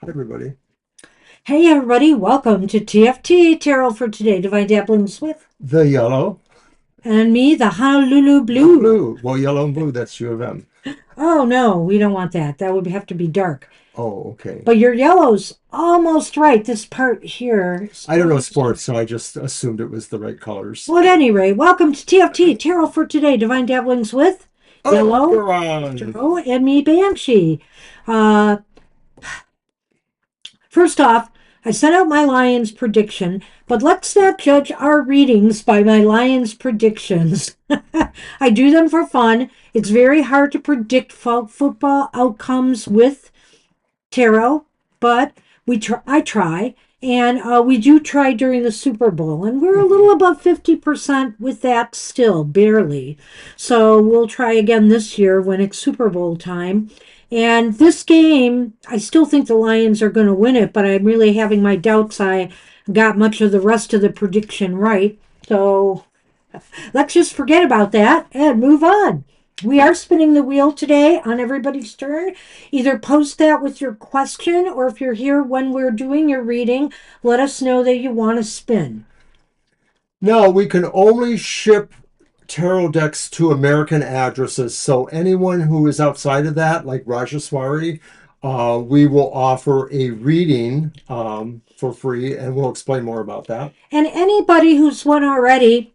Hi, everybody. Hey everybody, welcome to TFT, Tarot for Today, Divine Dabblings with, The yellow, and me, the Honolulu the Blue. blue. Well, yellow and blue, that's U of M. Oh no, we don't want that. That would have to be dark. Oh, okay. But your yellow's almost right. This part here is I don't know almost right. sports, so I just assumed it was the right colors. Well, at any rate, welcome to TFT, Tarot for Today, Divine Dabblings with Yellow, Oberon! Tarot, and me, Banshee. Uh, First off, I sent out my Lions prediction, but let's not judge our readings by my Lions predictions. I do them for fun. It's very hard to predict football outcomes with tarot, but I try, and we do try during the Super Bowl, and we're a Mhm. little above 50% with that still, barely. So we'll try again this year when it's Super Bowl time. And this game, I still think the Lions are going to win it, but I'm really having my doubts. I got much of the rest of the prediction right. So let's just forget about that and move on. We are spinning the wheel today on everybody's turn. Either post that with your question, or if you're here when we're doing your reading, let us know that you want to spin. Now, we can only ship tarot decks to American addresses, so anyone who is outside of that, like Rajaswari, we will offer a reading for free, and we'll explain more about that. And anybody who's won already,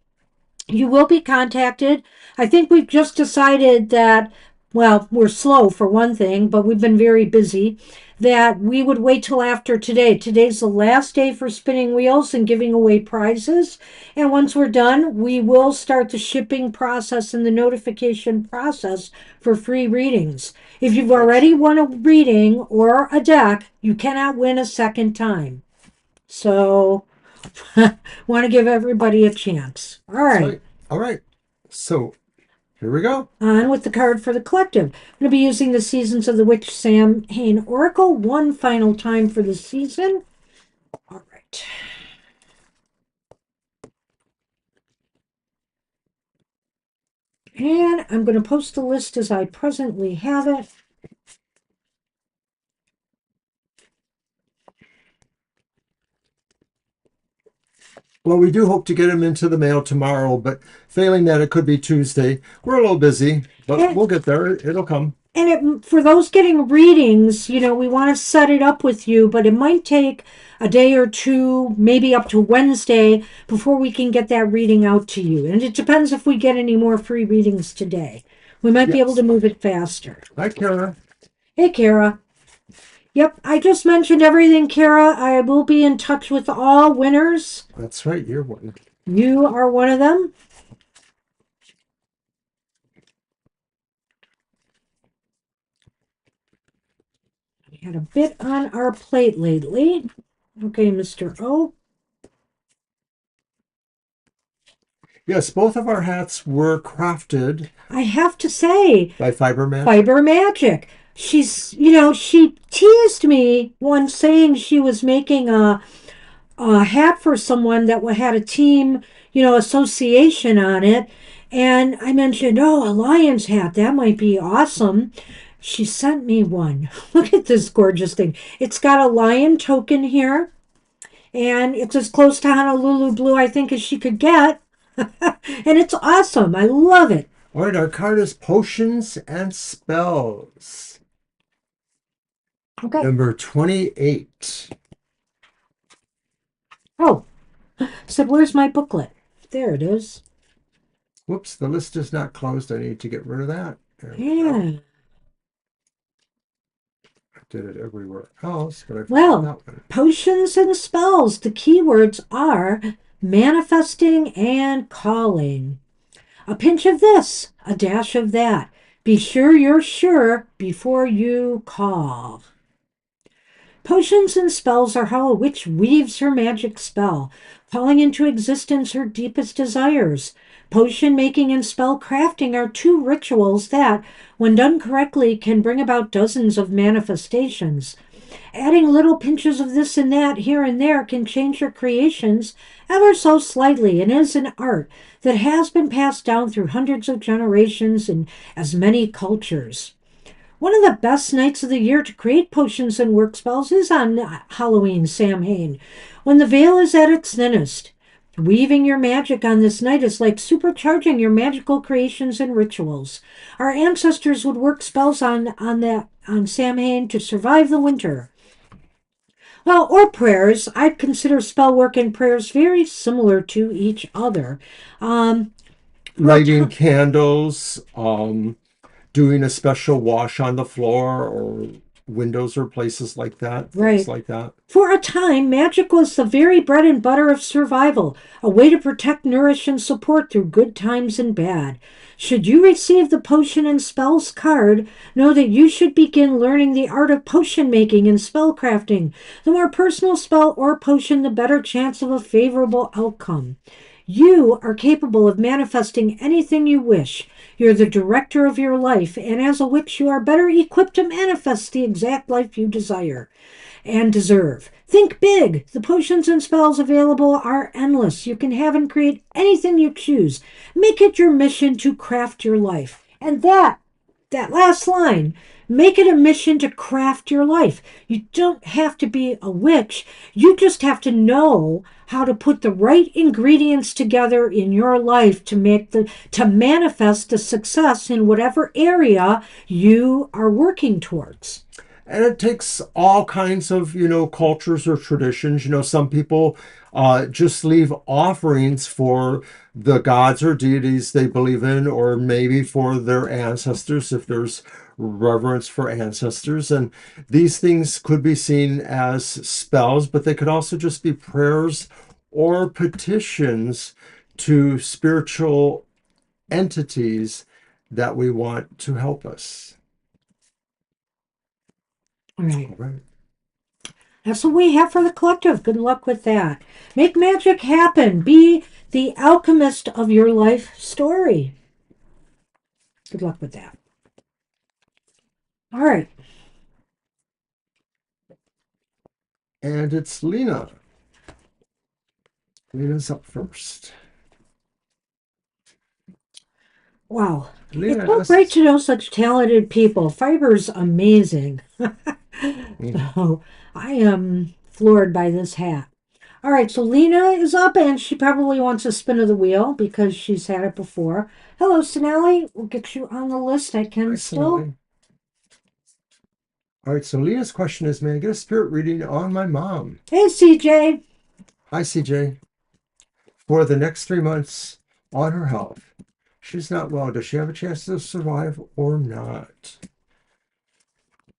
you will be contacted. I think we've just decided that, well, we're slow for one thing, but we've been very busy, that we would wait till after today. Today's the last day for spinning wheels and giving away prizes. And once we're done, we will start the shipping process and the notification process for free readings. If you've Right. already won a reading or a deck, you cannot win a second time. So, want to give everybody a chance. All That's right. right. All right. So here we go. On with the card for the collective. I'm going to be using the Seasons of the Witch Sam Hain Oracle one final time for the season. All right. And I'm going to post the list as I presently have it. Well, we do hope to get them into the mail tomorrow, but failing that, it could be Tuesday. We're a little busy, but And, we'll get there. It'll come. for those getting readings, we want to set it up with you, but it might take a day or two, maybe up to Wednesday, before we can get that reading out to you. And it depends if we get any more free readings today. We might be able Yes. to move it faster. Hi, Kara. Hey, Kara. Yep, I just mentioned everything, Kara. I will be in touch with all winners. That's right. You're one. You are one of them. We had a bit on our plate lately. Okay, Mr. O. Yes, both of our hats were crafted I have to say, by Fiber Magic. Fiber Magic. She teased me once saying she was making a hat for someone that had a team, association on it. And I mentioned, oh, a lion's hat. That might be awesome. She sent me one. Look at this gorgeous thing. It's got a lion token here, and it's as close to Honolulu Blue, I think, as she could get. And it's awesome. I love it. All right, our card is Potions and Spells. Okay. Number 28. Oh, said, where's my booklet? There it is. Whoops, the list is not closed. I need to get rid of that. There we go. Yeah. I did it everywhere else, but I found Well, that one. potions and spells. The keywords are manifesting and calling. A pinch of this, a dash of that. Be sure you're sure before you call. Potions and spells are how a witch weaves her magic spell, calling into existence her deepest desires. Potion making and spell crafting are two rituals that, when done correctly, can bring about dozens of manifestations. Adding little pinches of this and that here and there can change your creations ever so slightly and is an art that has been passed down through hundreds of generations in as many cultures. One of the best nights of the year to create potions and work spells is on Halloween, Samhain, when the veil is at its thinnest. Weaving your magic on this night is like supercharging your magical creations and rituals. Our ancestors would work spells on Samhain to survive the winter. Well, or prayers. I'd consider spell work and prayers very similar to each other. Um, for a Lighting time, candles, doing a special wash on the floor or windows or places like that, things right. like that. For a time, magic was the very bread and butter of survival, a way to protect, nourish, and support through good times and bad. Should you receive the Potion and Spells card, know that you should begin learning the art of potion making and spell crafting. The more personal spell or potion, the better chance of a favorable outcome. You are capable of manifesting anything you wish. You're the director of your life, and as a witch, you are better equipped to manifest the exact life you desire and deserve. Think big. The potions and spells available are endless. You can have and create anything you choose. Make it your mission to craft your life. And that last line, make it a mission to craft your life. You don't have to be a witch. You just have to know how to put the right ingredients together in your life to manifest the success in whatever area you are working towards. And it takes all kinds of, cultures or traditions. Some people just leave offerings for the gods or deities they believe in, or maybe for their ancestors if there's reverence for ancestors. And these things could be seen as spells, but they could also just be prayers or petitions to spiritual entities that we want to help us. All right. All right. That's what we have for the collective. Good luck with that. Make magic happen. Be the alchemist of your life story. Good luck with that. All right. And it's Lena. Lena's up first. Wow. It's Lena so great asks, to know such talented people. Fiber's amazing. mhm. So I am floored by this hat. All right, so Lena is up and she probably wants a spin of the wheel because she's had it before. Hello, Sonali. We'll get you on the list. I can still. Excellently. All right, so Lena's question is, may I get a spirit reading on my mom? Hey, CJ. Hi, CJ. For the next 3 months on her health. She's not well. Does she have a chance to survive or not?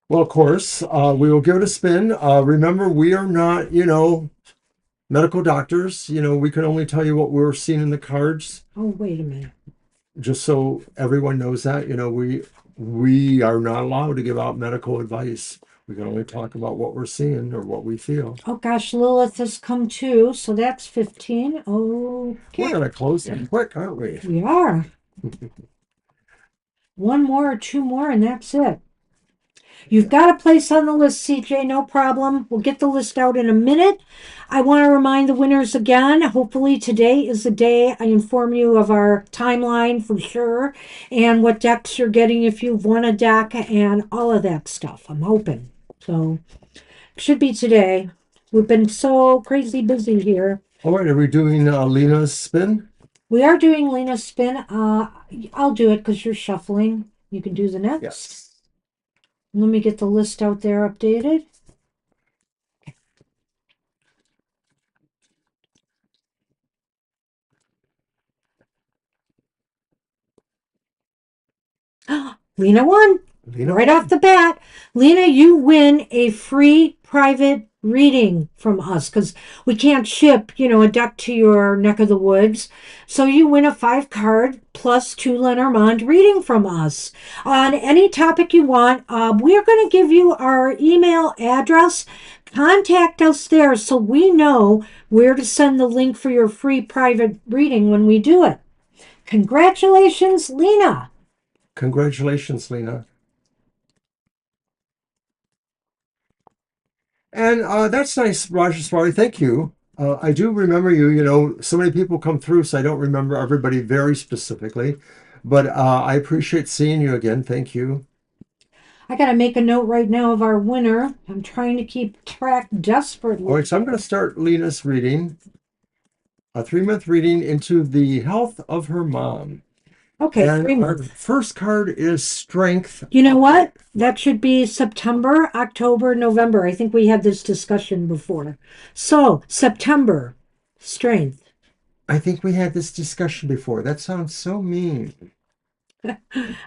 Well, of course, we will give it a spin. Remember, we are not, medical doctors. We can only tell you what we're seeing in the cards. Oh, wait a minute. Just so everyone knows that, we are not allowed to give out medical advice. We can only talk about what we're seeing or what we feel. Oh gosh, Lilith has come too, so that's 15. We're Okay. gonna close them quick, aren't we? We are. One more or two more, and that's it. You've got a place on the list, CJ, no problem. We'll get the list out in a minute. I want to remind the winners again. Hopefully, today is the day I inform you of our timeline for sure and what decks you're getting if you've won a deck and all of that stuff. I'm hoping. So, should be today. We've been so crazy busy here. All right, are we doing Lena's spin? We are doing Lena's spin. I'll do it because you're shuffling. You can do the next. Yes. Let me get the list out there updated. Lena won. Lena Right won. off the bat. Lena, you win a free private reading from us because we can't ship, a deck to your neck of the woods. So you win a 5 card plus 2 Lenormand reading from us on any topic you want. We are going to give you our email address. Contact us there so we know where to send the link for your free private reading when we do it. Congratulations, Lena. Congratulations, Lena. And that's nice, Rajaswari. Thank you. I do remember you. So many people come through, so I don't remember everybody very specifically. But I appreciate seeing you again. Thank you. I got to make a note right now of our winner. I'm trying to keep track All desperately. right, so I'm going to start Lena's reading, a 3-month reading into the health of her mom. Okay, And three our months. first card is Strength. You know what? What? That should be September, October, November. I think we had this discussion before. So, September, strength. I think we had this discussion before. That sounds so mean.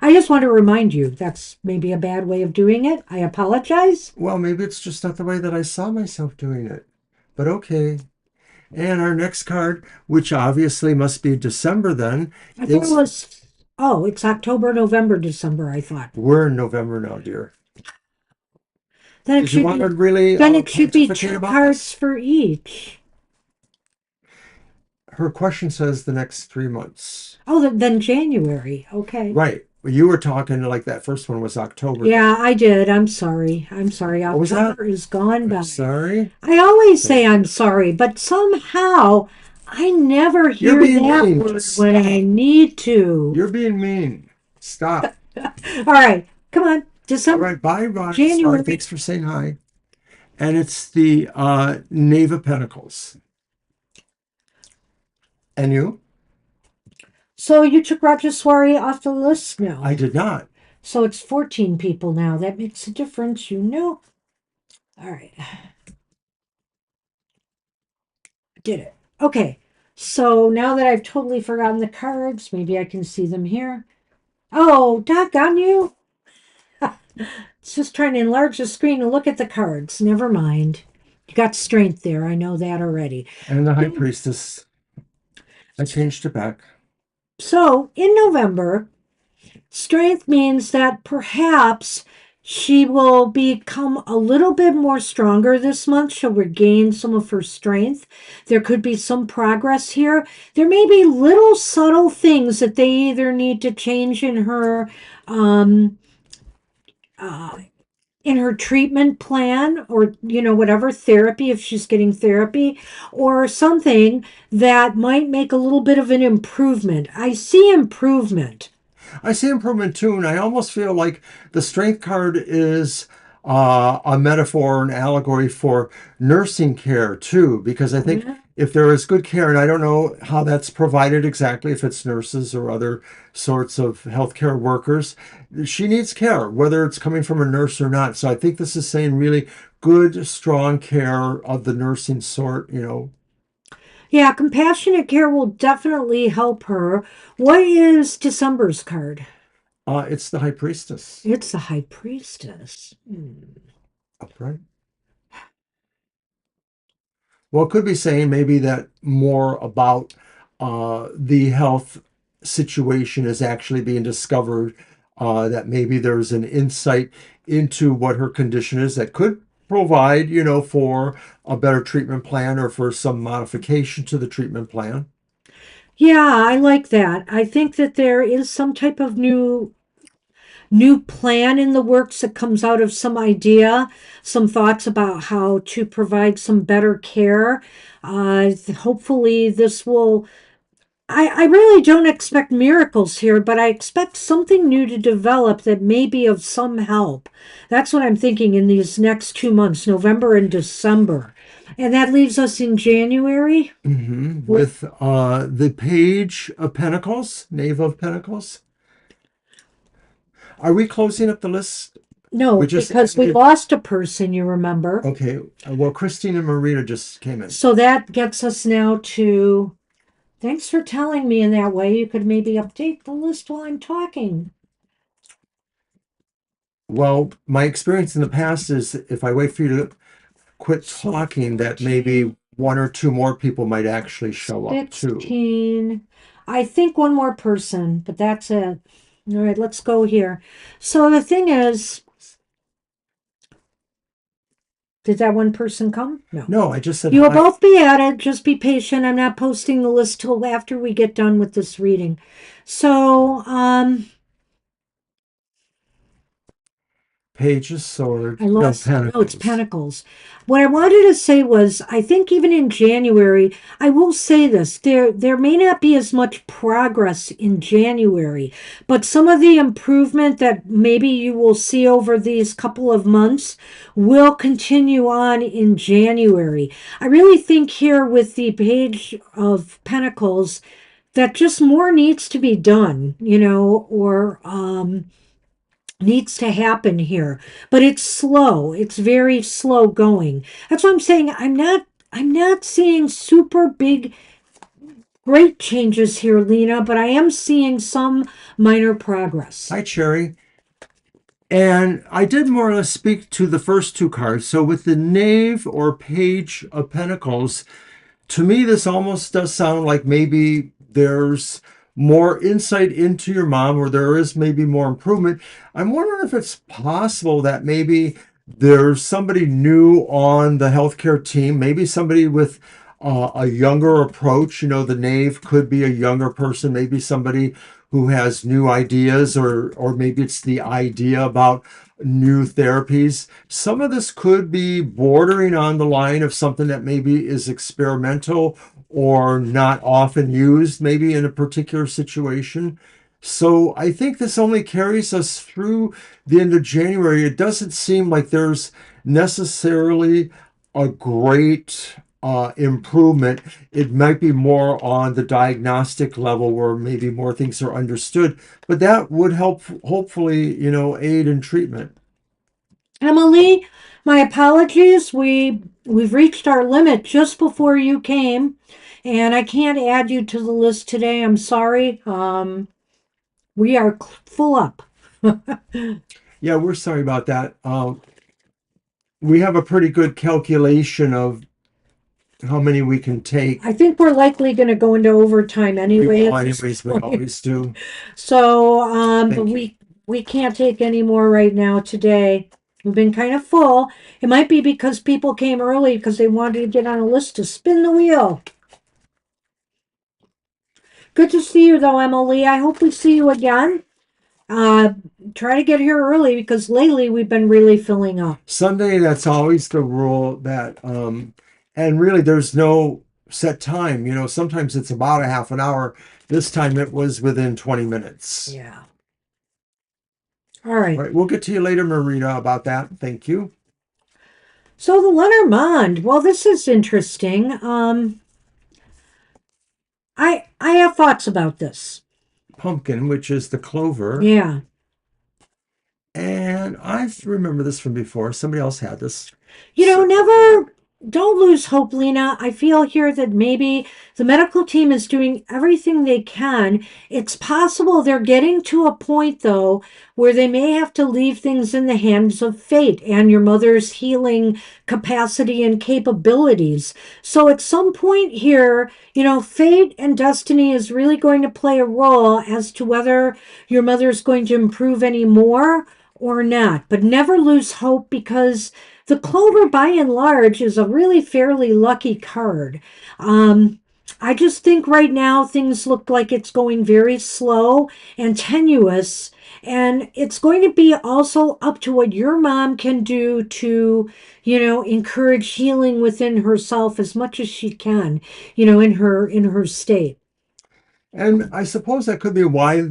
I just want to remind you that's maybe a bad way of doing it. I apologize. Well, maybe it's just not the way that I saw myself doing it. But okay. And our next card, which obviously must be December then, I thought it is was, oh, it's October, November, December, I thought. we're in November now, dear. Then it Did you should want to be, really then it should be pontificate two about cards this? for each. Her question says the next 3 months. Oh, then January. Okay. Right. You were talking like that first one was October then. Yeah, I did. I'm sorry. I'm sorry. What was that? October is gone I'm by. sorry. I always say I'm sorry, but somehow I never You're hear being that mean. word Just when I stop. need to. You're being mean. Stop. All right, come on. All December, right. Bye, Roger. Sorry. January. Thanks for saying hi. And it's the Knave of Pentacles. And you? So you took Rajaswari off the list now. I did not. So it's 14 people now. That makes a difference, you know. All right. Did it. Okay. So now that I've totally forgotten the cards, maybe I can see them here. Oh, doggone you. It's just trying to enlarge the screen and look at the cards. Never mind. You got strength there. I know that already. And the High Priestess. I changed it back. So in November, strength means that perhaps she will become a little bit more stronger this month. She'll regain some of her strength. There could be some progress here. There may be little subtle things that they either need to change um, uh, in her treatment plan, or whatever therapy, if she's getting therapy, or something that might make a little bit of an improvement. I see improvement. I see improvement too, and I almost feel like the Strength card is a metaphor, an allegory for nursing care too, because I think Yeah. if there is good care, and I don't know how that's provided exactly, if it's nurses or other sorts of healthcare workers, she needs care, whether it's coming from a nurse or not. So I think this is saying really good, strong care of the nursing sort. Yeah, compassionate care will definitely help her. What is December's card? It's the High Priestess It's the High Priestess. upright. Well, it could be saying maybe that more about the health situation is actually being discovered, that maybe there's an insight into what her condition is that could provide, for a better treatment plan or for some modification to the treatment plan. Yeah, I like that. I think that there is some type of new plan in the works that comes out of some idea, some thoughts about how to provide some better care. Hopefully, this will. I really don't expect miracles here, but I expect something new to develop that may be of some help. That's what I'm thinking in these next 2 months, November and December. And that leaves us in January with, With the Page of Pentacles, Knave of Pentacles. Are we closing up the list? no, We just because we ended. lost a person, you remember. Okay. Well, Christine and Marita just came in. So that gets us now to. Thanks for telling me in that way. You could maybe update the list while I'm talking. Well, my experience in the past is if I wait for you to quit So talking, that 14, maybe one or two more people might actually show up too. 16. I think one more person, but that's it. All right, let's go here. So the thing is, did that one person come? No. No, I just said You will hi. both be added. Just be patient. I'm not posting the list till after we get done with this reading. So, Page of Swords. I No, lost, no, it's Pentacles. Pentacles. What I wanted to say was, I think even in January, I will say this, there may not be as much progress in January, but some of the improvement that maybe you will see over these couple of months will continue on in January. I really think here with the Page of Pentacles that just more needs to be done, or needs to happen here, but it's slow. It's very slow going. That's what I'm saying. I'm not seeing super big great changes here, Lena, but I am seeing some minor progress. Hi, Cherry. And I did more or less speak to the first two cards. So with the Knave or Page of Pentacles, to me, this almost does sound like maybe there's more insight into your mom, or there is maybe more improvement. I'm wondering if it's possible that maybe there's somebody new on the healthcare team, maybe somebody with a younger approach. The knave could be a younger person, maybe somebody who has new ideas, or maybe it's the idea about new therapies. Some of this could be bordering on the line of something that maybe is experimental or not often used, maybe in a particular situation. So I think this only carries us through the end of January. It doesn't seem like there's necessarily a great improvement. It might be more on the diagnostic level where maybe more things are understood, but that would help, hopefully, aid in treatment. Emily, my apologies. We've reached our limit just before you came, and I can't add you to the list today. I'm sorry. We are full up. Yeah, we're sorry about that. We have a pretty good calculation of how many we can take. I think we're likely going to go into overtime We anyway will at this anyways, we point. always do. So, but Thank you. we can't take any more right now today. We've been kind of full. It might be because people came early because they wanted to get on a list to spin the wheel. Good to see you though, Emily. I hope we see you again. Uh, Try to get here early because lately we've been really filling up. Sunday, that's always the rule that, and really there's no set time. Sometimes it's about a half an hour. This time it was within 20 minutes. Yeah. All right. All right, we'll get to you later, Marita, about that. Thank you. So the Lenormand. Well, this is interesting. I have thoughts about this. Pumpkin, which is the clover. Yeah. And I remember this from before. Somebody else had this. Never, don't lose hope, Lena. I feel here that maybe the medical team is doing everything they can. It's possible they're getting to a point, though, where they may have to leave things in the hands of fate and your mother's healing capacity and capabilities. So at some point here, fate and destiny is really going to play a role as to whether your mother's going to improve any more or not. But never lose hope because the clover, by and large, is a really fairly lucky card. I just think right now things look like it's going very slow and tenuous. And it's going to be also up to what your mom can do to, encourage healing within herself as much as she can, in her state. And I suppose that could be why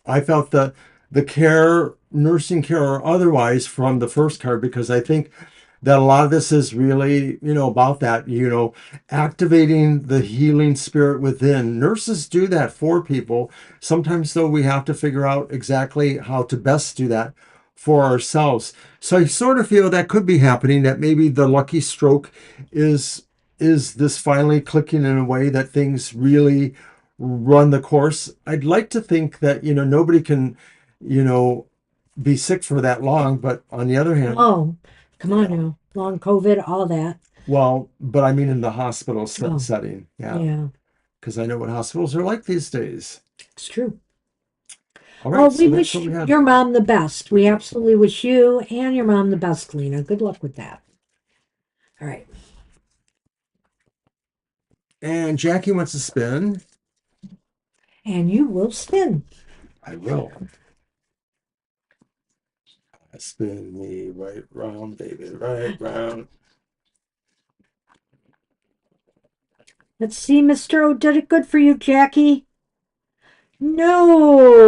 I felt the care, nursing care or otherwise, from the first card, because I think that a lot of this is really, about that, activating the healing spirit within. Nurses do that for people. Sometimes, though, we have to figure out exactly how to best do that for ourselves. So I sort of feel that could be happening, that maybe the lucky stroke is this finally clicking in a way that things really run the course. I'd like to think that, nobody can, you know, be sick for that long, but on the other hand, Oh, come on yeah. now. Long COVID, all that. Well, but I mean in the hospital Oh, setting, yeah, yeah, because I know what hospitals are like these days. it's true. All Well, right, we so that's what wish we had. your mom the best. We absolutely wish you and your mom the best, Lena. Good luck with that. All right. And Jackie wants to spin. And you will spin. I will. Spin me right round, baby, right round. Let's see, Mr. O did it good for you, Jackie.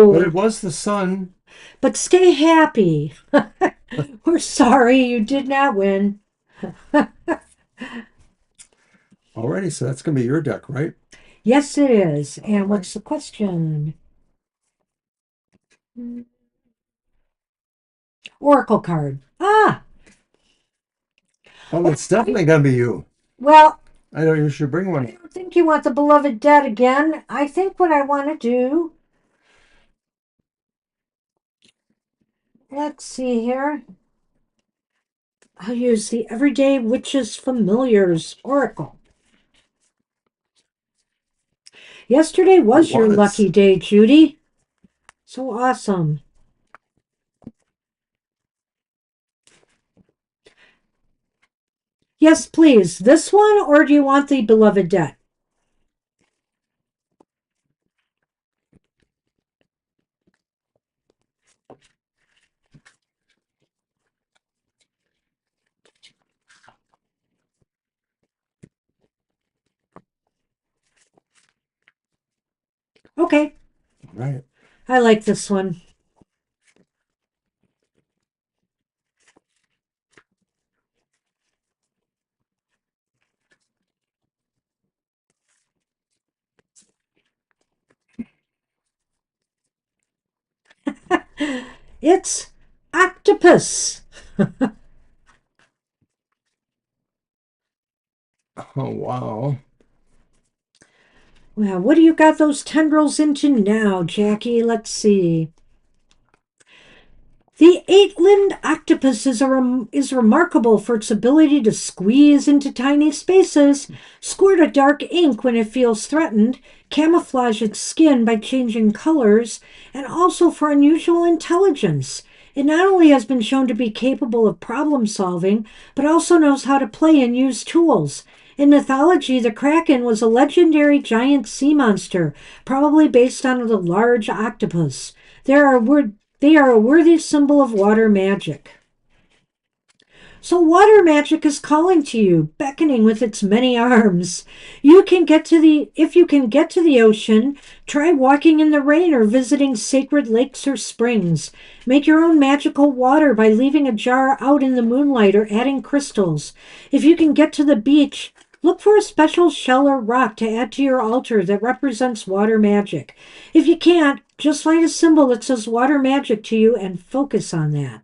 But No, it was the sun. but stay happy. We're sorry you did not win. Alrighty, so that's going to be your deck, right? Yes, it is. All And right. what's the question? Oracle card. Ah, Oh, it's okay. definitely going to be you. Well, I know you should bring I one. don't think you want the beloved dead again. I think what I want to do, let's see here. I'll use the Everyday Witches Familiars Oracle. Yesterday It was your was. lucky day, Judy. So awesome. Yes, please. This one, or do you want the beloved dead? Okay, Right. I like this one. It's octopus. Oh, wow. Well, what do you got those tendrils into now, Jackie? Let's see. The eight-limbed octopus is remarkable for its ability to squeeze into tiny spaces, squirt a dark ink when it feels threatened, camouflage its skin by changing colors, and also for unusual intelligence. It not only has been shown to be capable of problem solving, but also knows how to play and use tools. In mythology, the kraken was a legendary giant sea monster, probably based on the large octopus. There are word they are a worthy symbol of water magic. So water magic is calling to you, beckoning with its many arms. If you can get to the ocean, try walking in the rain or visiting sacred lakes or springs. Make your own magical water by leaving a jar out in the moonlight or adding crystals. If you can get to the beach, look for a special shell or rock to add to your altar that represents water magic. If you can't, just find a symbol that says water magic to you and focus on that.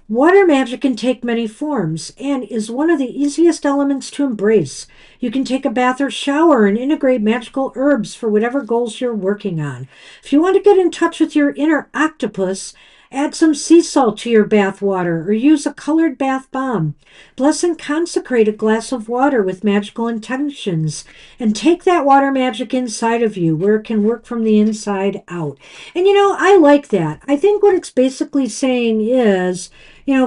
Water magic can take many forms and is one of the easiest elements to embrace. You can take a bath or shower and integrate magical herbs for whatever goals you're working on. If you want to get in touch with your inner octopus, add some sea salt to your bath water or use a colored bath bomb. Bless and consecrate a glass of water with magical intentions and take that water magic inside of you where it can work from the inside out. And I like that. I think what it's basically saying is,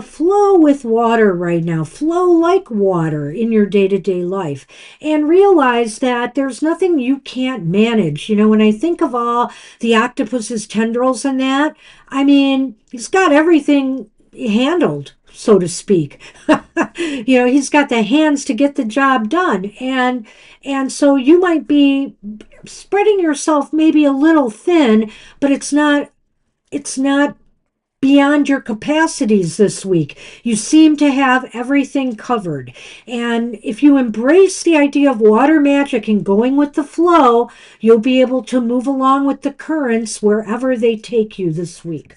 flow with water right now. Flow like water in your day to day life. And realize that there's nothing you can't manage. When I think of all the octopus's tendrils and that, I mean, he's got everything handled, so to speak. He's got the hands to get the job done. And so you might be spreading yourself maybe a little thin, but it's not beyond your capacities this week. You seem to have everything covered. And if you embrace the idea of water magic and going with the flow, you'll be able to move along with the currents wherever they take you this week.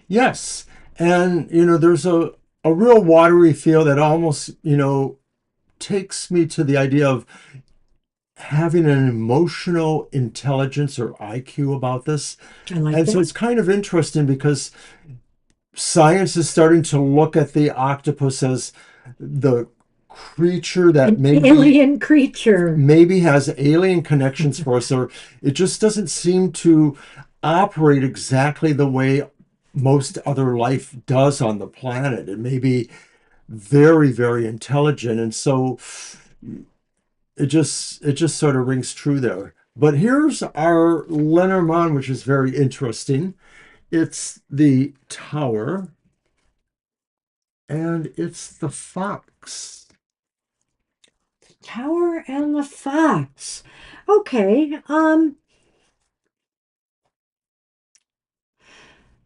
Yes. And, there's a real watery feel that almost, takes me to the idea of having an emotional intelligence or IQ about this. I like And so that. it's kind of interesting because science is starting to look at the octopus as the creature that An maybe alien creature. maybe has alien connections for us, or it just doesn't seem to operate exactly the way most other life does on the planet. It may be very, very intelligent, and so it just sort of rings true there. But here's our Lenormand, which is very interesting. It's the Tower, and it's the Fox. Tower and the Fox. Okay.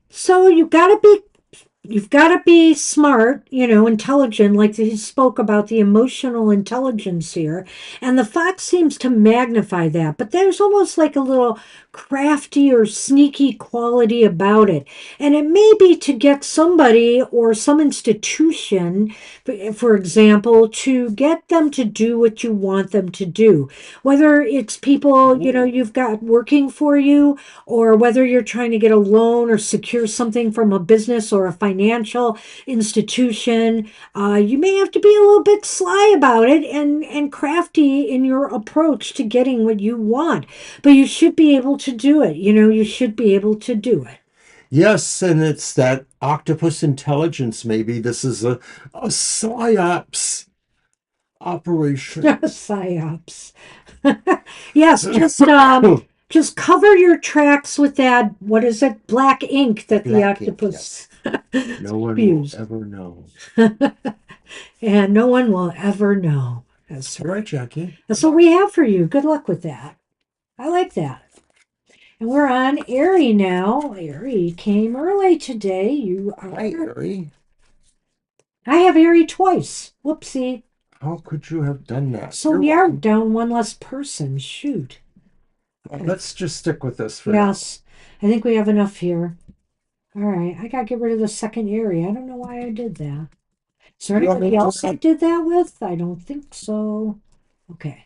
So you've got to be smart, intelligent, like he spoke about the emotional intelligence here. And the fox seems to magnify that, but there's almost like a little crafty or sneaky quality about it. And it may be to get somebody or some institution, for example, to get them to do what you want them to do. Whether it's people, you've got working for you, or whether you're trying to get a loan or secure something from a business or a financial institution. You may have to be a little bit sly about it and crafty in your approach to getting what you want. But you should be able to do it. You should be able to do it. Yes, and it's that octopus intelligence, maybe. This is a psyops operation. Psyops. Yes, just cover your tracks with that, what is it, black ink that the Black ink, octopus yes. No one will used. ever know. And no one will ever know. All right, Jackie. That's what we have for you. Good luck with that. I like that. And we're on Airy now. Airy came early today. You are. Hi, Ari. I have Airy twice. Whoopsie. How could you have done that? So You're we are welcome. down one less person. Shoot. Well, let's just stick with this for now. Yes. I think we have enough here. All right. I got to get rid of the second Airy. I don't know why I did that. Is there You want anybody me to else I did that with? I don't think so. Okay.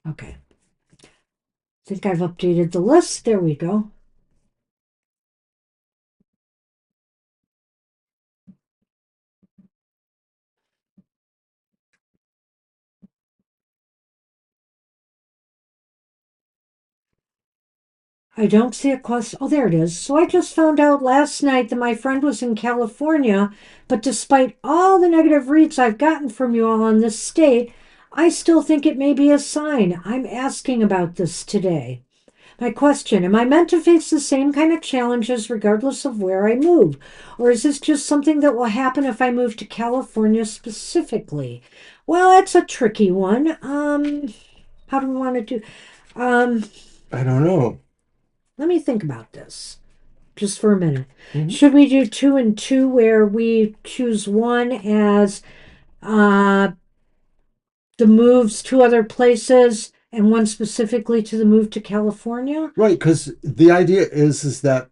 Okay. I think I've updated the list. There we go. I don't see a question. Oh, there it is. So I just found out last night that my friend was in California, but despite all the negative reads I've gotten from you all on this state, I still think it may be a sign. I'm asking about this today. My question: am I meant to face the same kind of challenges regardless of where I move? Or is this just something that will happen if I move to California specifically? Well, that's a tricky one. How do we want to do? Um, I don't know. Let me think about this just for a minute. Mhm. Should we do 2 and 2 where we choose one as uh, the moves to other places and one specifically to the move to California? Right, because the idea is that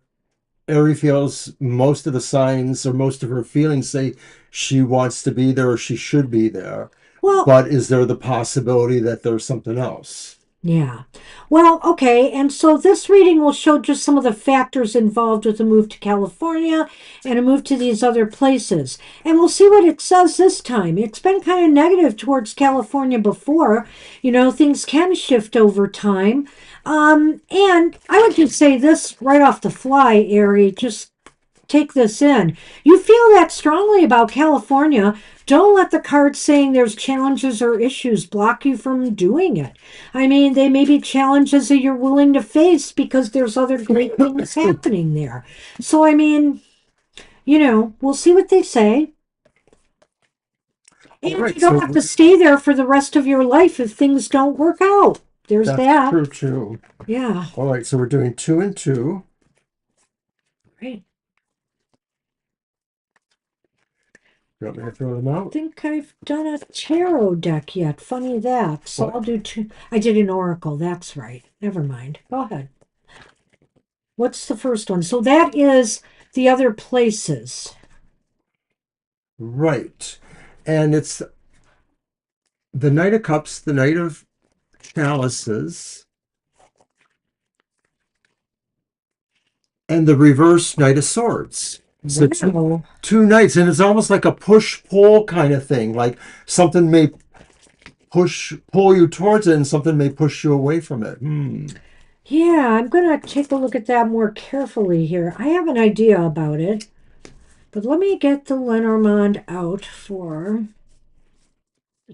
Ari feels most of the signs or most of her feelings say she wants to be there or she should be there. Well, But is there the possibility that there's something else? yeah. Well, okay. And so this reading will show just some of the factors involved with a move to California and a move to these other places. And we'll see what it says this time. It's been kind of negative towards California before. Things can shift over time. And I would just say this right off the fly, Ari, just take this in. You feel that strongly about California. Don't let the cards saying there's challenges or issues block you from doing it. I mean, they may be challenges that you're willing to face because there's other great things happening there. So, I mean, we'll see what they say. And Right, you don't have to stay there for the rest of your life if things don't work out. There's that's that. true too. Yeah. All right, so we're doing 2 and 2. Great. You want me to throw them I out? think I've done a tarot deck yet. Funny that. So What? I'll do 2. I did an oracle. That's right. Never mind. Go ahead. What's the first one? So that is the other places. Right. And it's the Knight of Cups, the Knight of Chalices, and the reverse Knight of Swords. So Wow. two knights, and it's almost like a push-pull kind of thing. Like something may pull you towards it, and something may push you away from it. Yeah, I'm going to take a look at that more carefully here. I have an idea about it, but let me get the Lenormand out for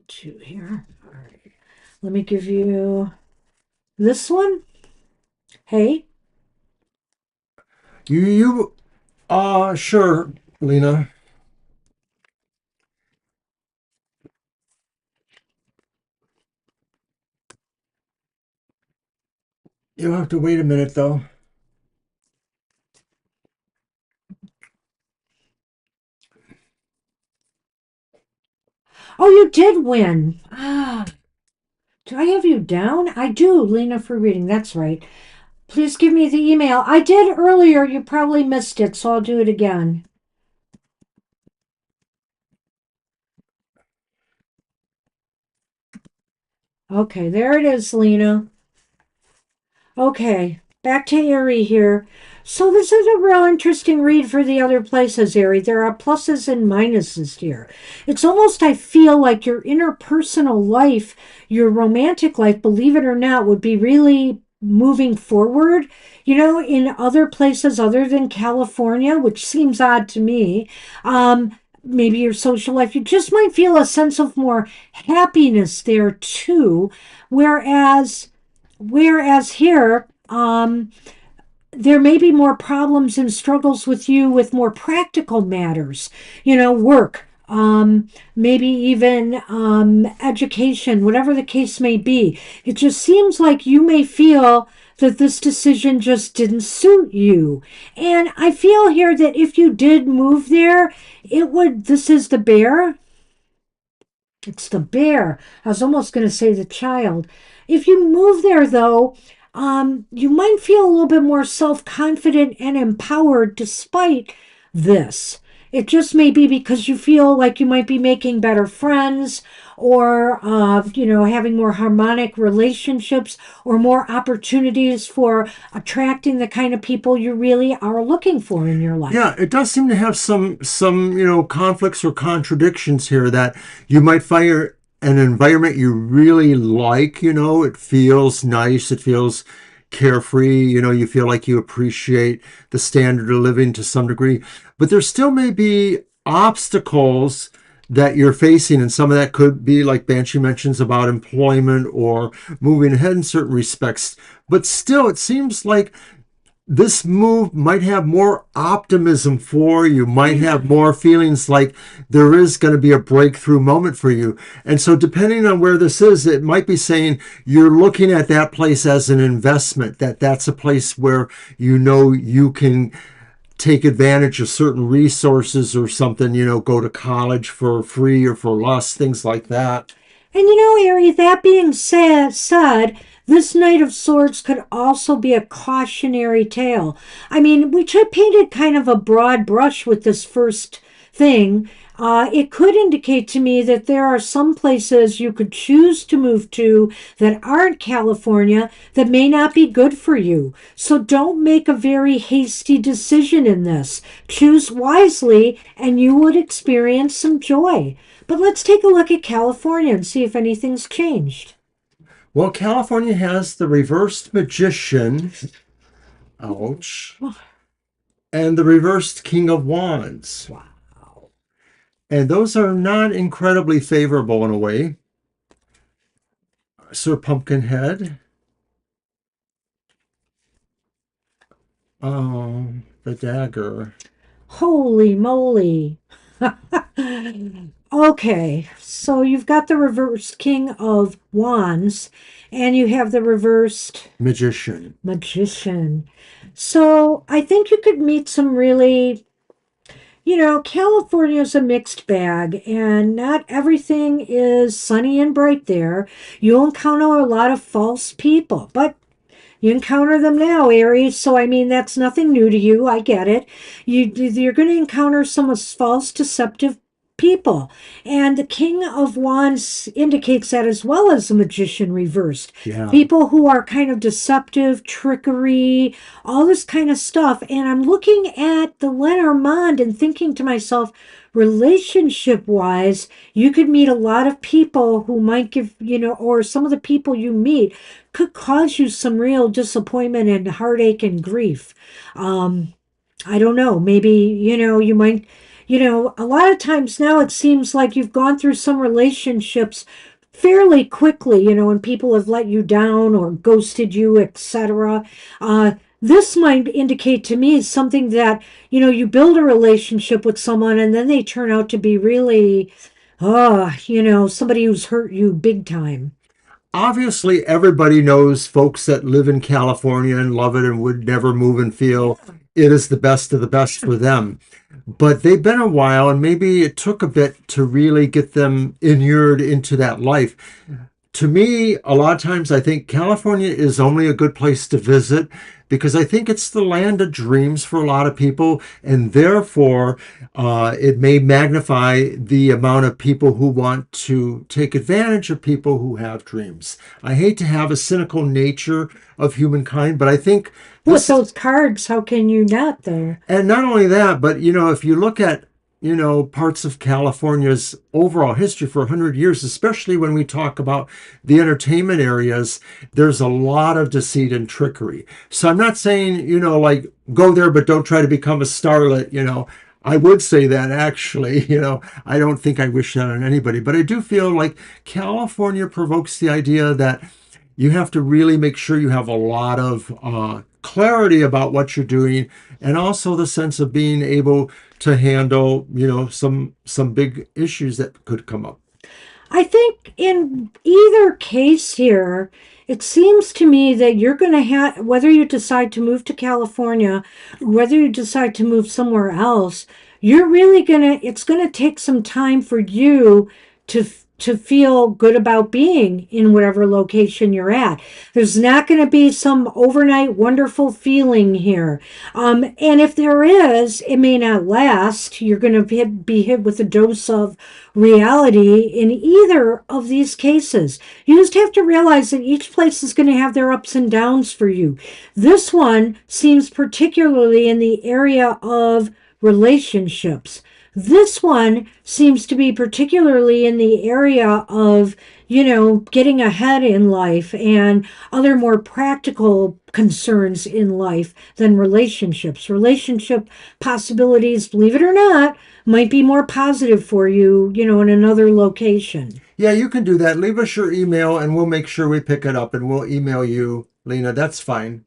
Two here. All right. Let me give you this one. Hey. Sure, Lena. You'll have to wait a minute though. Oh, you did win. Do I have you down? I do, Lena, for reading. That's right. Please give me the email. I did earlier. You probably missed it, so I'll do it again. Okay, there it is, Lena. Okay, back to Erie here. So this is a real interesting read for the other places, Erie. There are pluses and minuses here. It's almost, I feel like your interpersonal life, your romantic life, believe it or not, would be really moving forward, in other places other than California, which seems odd to me. Maybe your social life, you just might feel a sense of more happiness there too. Whereas Whereas here, there may be more problems and struggles with you with more practical matters, work, maybe even education, whatever the case may be. It just seems like you may feel that this decision just didn't suit you. And I feel here that if you did move there, this is the bear. It's the bear. I was almost going to say the child. If you move there, though, you might feel a little bit more self confident and empowered despite this. It just may be because you feel like you might be making better friends or, having more harmonic relationships or more opportunities for attracting the kind of people you really are looking for in your Yeah, life. it does seem to have some conflicts or contradictions here that you might find an environment you really like. It feels nice, it feels carefree. You feel like you appreciate the standard of living to some degree, but there still may be obstacles that you're facing, and some of that could be like Banshee mentions about employment or moving ahead in certain respects. But still, it seems like this move might have more optimism for you, might have more feelings like there is going to be a breakthrough moment for you. And so, depending on where this is, it might be saying you're looking at that place as an investment, that's a place where you can take advantage of certain resources or something, go to college for free or for less, things like that. And Ari, that being said, this Knight of Swords could also be a cautionary tale. I mean, we painted kind of a broad brush with this first thing. It could indicate to me that there are some places you could choose to move to that aren't California that may not be good for you. So don't make a very hasty decision in this. Choose wisely, and you would experience some joy. But let's take a look at California and see if anything's changed. Well, California has the reversed magician, ouch, and the reversed king of wands. Wow. And those are not incredibly favorable in a way. Sir Pumpkinhead. The dagger. Holy moly. Okay, so you've got the reversed King of Wands and you have the reversed Magician. Magician. So I think you could meet some really, California is a mixed bag and not everything is sunny and bright there. You'll encounter a lot of false people, but you encounter them now, Aries. So, I mean, that's nothing new to you. I get it. You're going to encounter some false, deceptive people. And the King of Wands indicates that as well as the Magician reversed. Yeah. People who are kind of deceptive, trickery, all this kind of stuff. And I'm looking at the Lenormand and thinking to myself, relationship wise, you could meet a lot of people who might give, or some of the people you meet could cause you some real disappointment and heartache and grief. I don't know. Maybe, A lot of times now it seems like you've gone through some relationships fairly quickly, and people have let you down or ghosted you, etc. This might indicate to me something that, you build a relationship with someone and then they turn out to be really, somebody who's hurt you big time. Obviously, everybody knows folks that live in California and love it and would never move and feel it is the best of the best for them. But they've been a while, and maybe it took a bit to really get them inured into that life. To me, a lot of times I think California is only a good place to visit because I think it's the land of dreams for a lot of people, and therefore it may magnify the amount of people who want to take advantage of people who have dreams. I hate to have a cynical nature of humankind, but I think With this, those cards, how can you not, though? and not only that, but if you look at parts of California's overall history for 100 years, especially when we talk about the entertainment areas, there's a lot of deceit and trickery. So I'm not saying, like go there, but don't try to become a starlet. I would say that actually, I don't think I wish that on anybody, but I do feel like California provokes the idea that you have to really make sure you have a lot of clarity about what you're doing, and also the sense of being able to handle, some big issues that could come up. I think in either case here, it seems to me that you're going to have, whether you decide to move to California, whether you decide to move somewhere else, you're really going to, it's going to take some time for you to to feel good about being in whatever location you're at. There's not going to be some overnight wonderful feeling here. And if there is, it may not last. You're going to be hit with a dose of reality in either of these cases. You just have to realize that each place is going to have their ups and downs for you. This one seems particularly in the area of relationships. This one seems to be particularly in the area of, getting ahead in life and other more practical concerns in life than relationships. Relationship possibilities, believe it or not, might be more positive for you, in another location. Yeah, you can do that. Leave us your email and we'll make sure we pick it up and we'll email you, Lena. That's fine.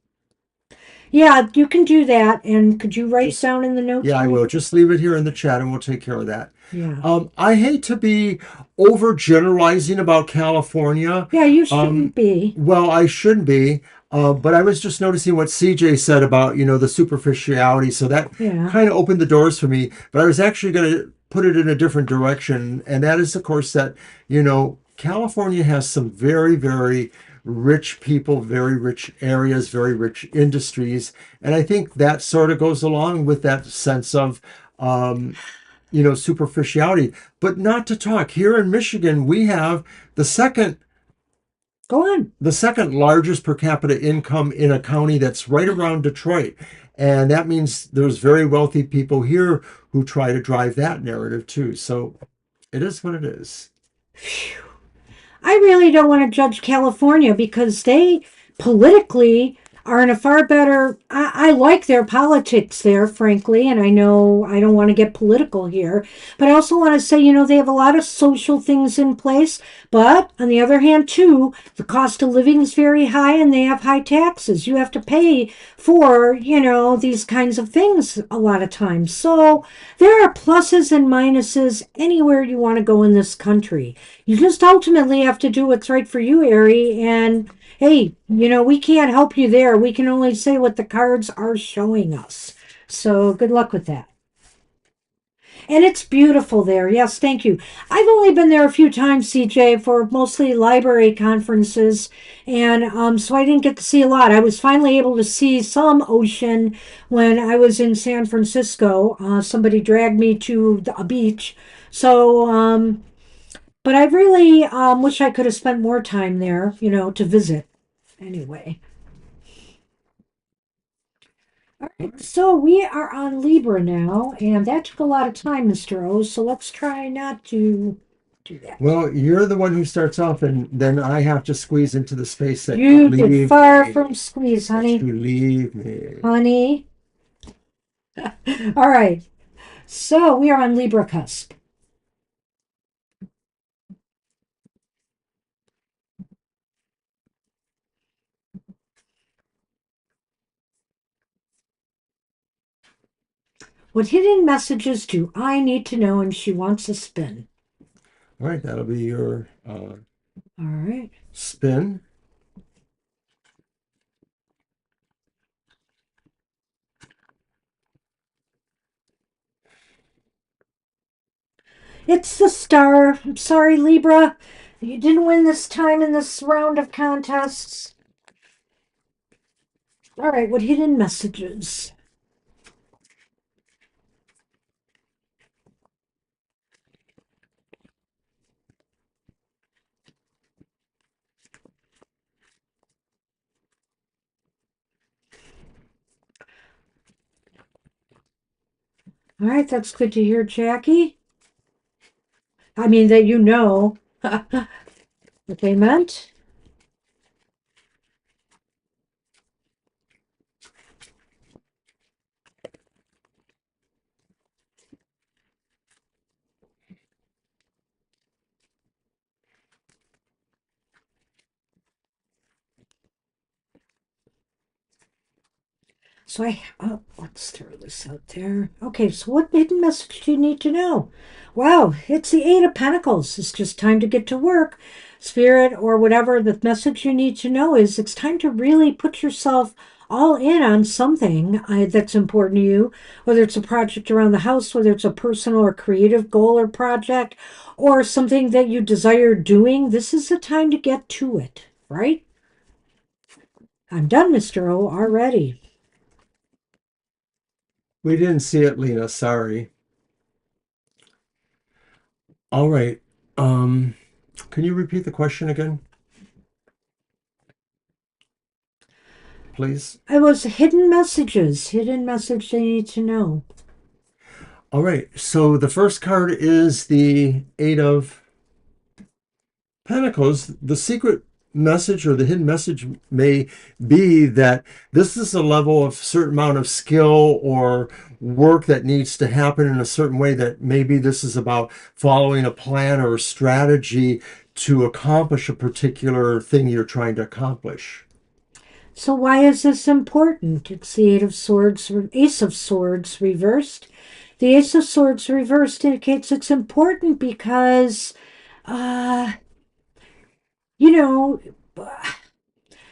Yeah, you can do that. And could you write Just down in the notes Yeah, I for will. me? Just leave it here in the chat and we'll take care of that. Yeah. I hate to be overgeneralizing about California. Yeah, you shouldn't be. Well, I shouldn't be. But I was just noticing what CJ said about, the superficiality. So that Yeah. kind of opened the doors for me. But I was actually going to put it in a different direction. And that is, of course, that, California has some very, very rich people, very rich areas, very rich industries. And I think that sort of goes along with that sense of, superficiality. But not to talk, here in Michigan, we have the second Go on. the second largest per capita income in a county that's right around Detroit. And that means there's very wealthy people here who try to drive that narrative too. So it is what it is. I really don't want to judge California because they politically are in a far better. I like their politics there, frankly, and I know I don't want to get political here, but I also want to say, they have a lot of social things in place. But on the other hand, too, the cost of living is very high and they have high taxes. You have to pay for, these kinds of things a lot of times. So there are pluses and minuses anywhere you want to go in this country. You just ultimately have to do what's right for you, Ari. And hey, we can't help you there. We can only say what the cards are showing us. So good luck with that. And it's beautiful there. Yes, thank you. I've only been there a few times, CJ, for mostly library conferences. And so I didn't get to see a lot. I was finally able to see some ocean when I was in San Francisco. Somebody dragged me to a beach. So, but I really wish I could have spent more time there, to visit. Anyway. All right, so we are on Libra now, and that took a lot of time, Mr. O, so let's try not to do that. Well, you're the one who starts off, and then I have to squeeze into the space that you You did leave far me. from squeeze, That honey. you leave me. Honey. All right. So we are on Libra cusp. What hidden messages do I need to know? And she wants a spin. All right, that'll be your All right. spin. It's the star. I'm sorry, Libra. You didn't win this time in this round of contests. All right, what hidden messages? All right, that's good to hear, Jackie. I mean, that you know what they meant. So let's throw this out there. Okay, so what hidden message do you need to know? Wow, it's the Eight of Pentacles. It's just time to get to work. Spirit or whatever the message you need to know is, it's time to really put yourself all in on something that's important to you, whether it's a project around the house, whether it's a personal or creative goal or project, or something that you desire doing. This is the time to get to it, right? I'm done, Mr. O, already. We didn't see it, Lena. Sorry. All right. Um, can you repeat the question again, please? It was hidden messages, hidden message they need to know. All right. So the first card is the Eight of Pentacles. The secret message or the hidden message may be that this is a level of certain amount of skill or work that needs to happen in a certain way, that maybe this is about following a plan or a strategy to accomplish a particular thing you're trying to accomplish. So why is this important? It's the Eight of Swords, Ace of Swords reversed. The Ace of Swords reversed indicates it's important because, uh, you know,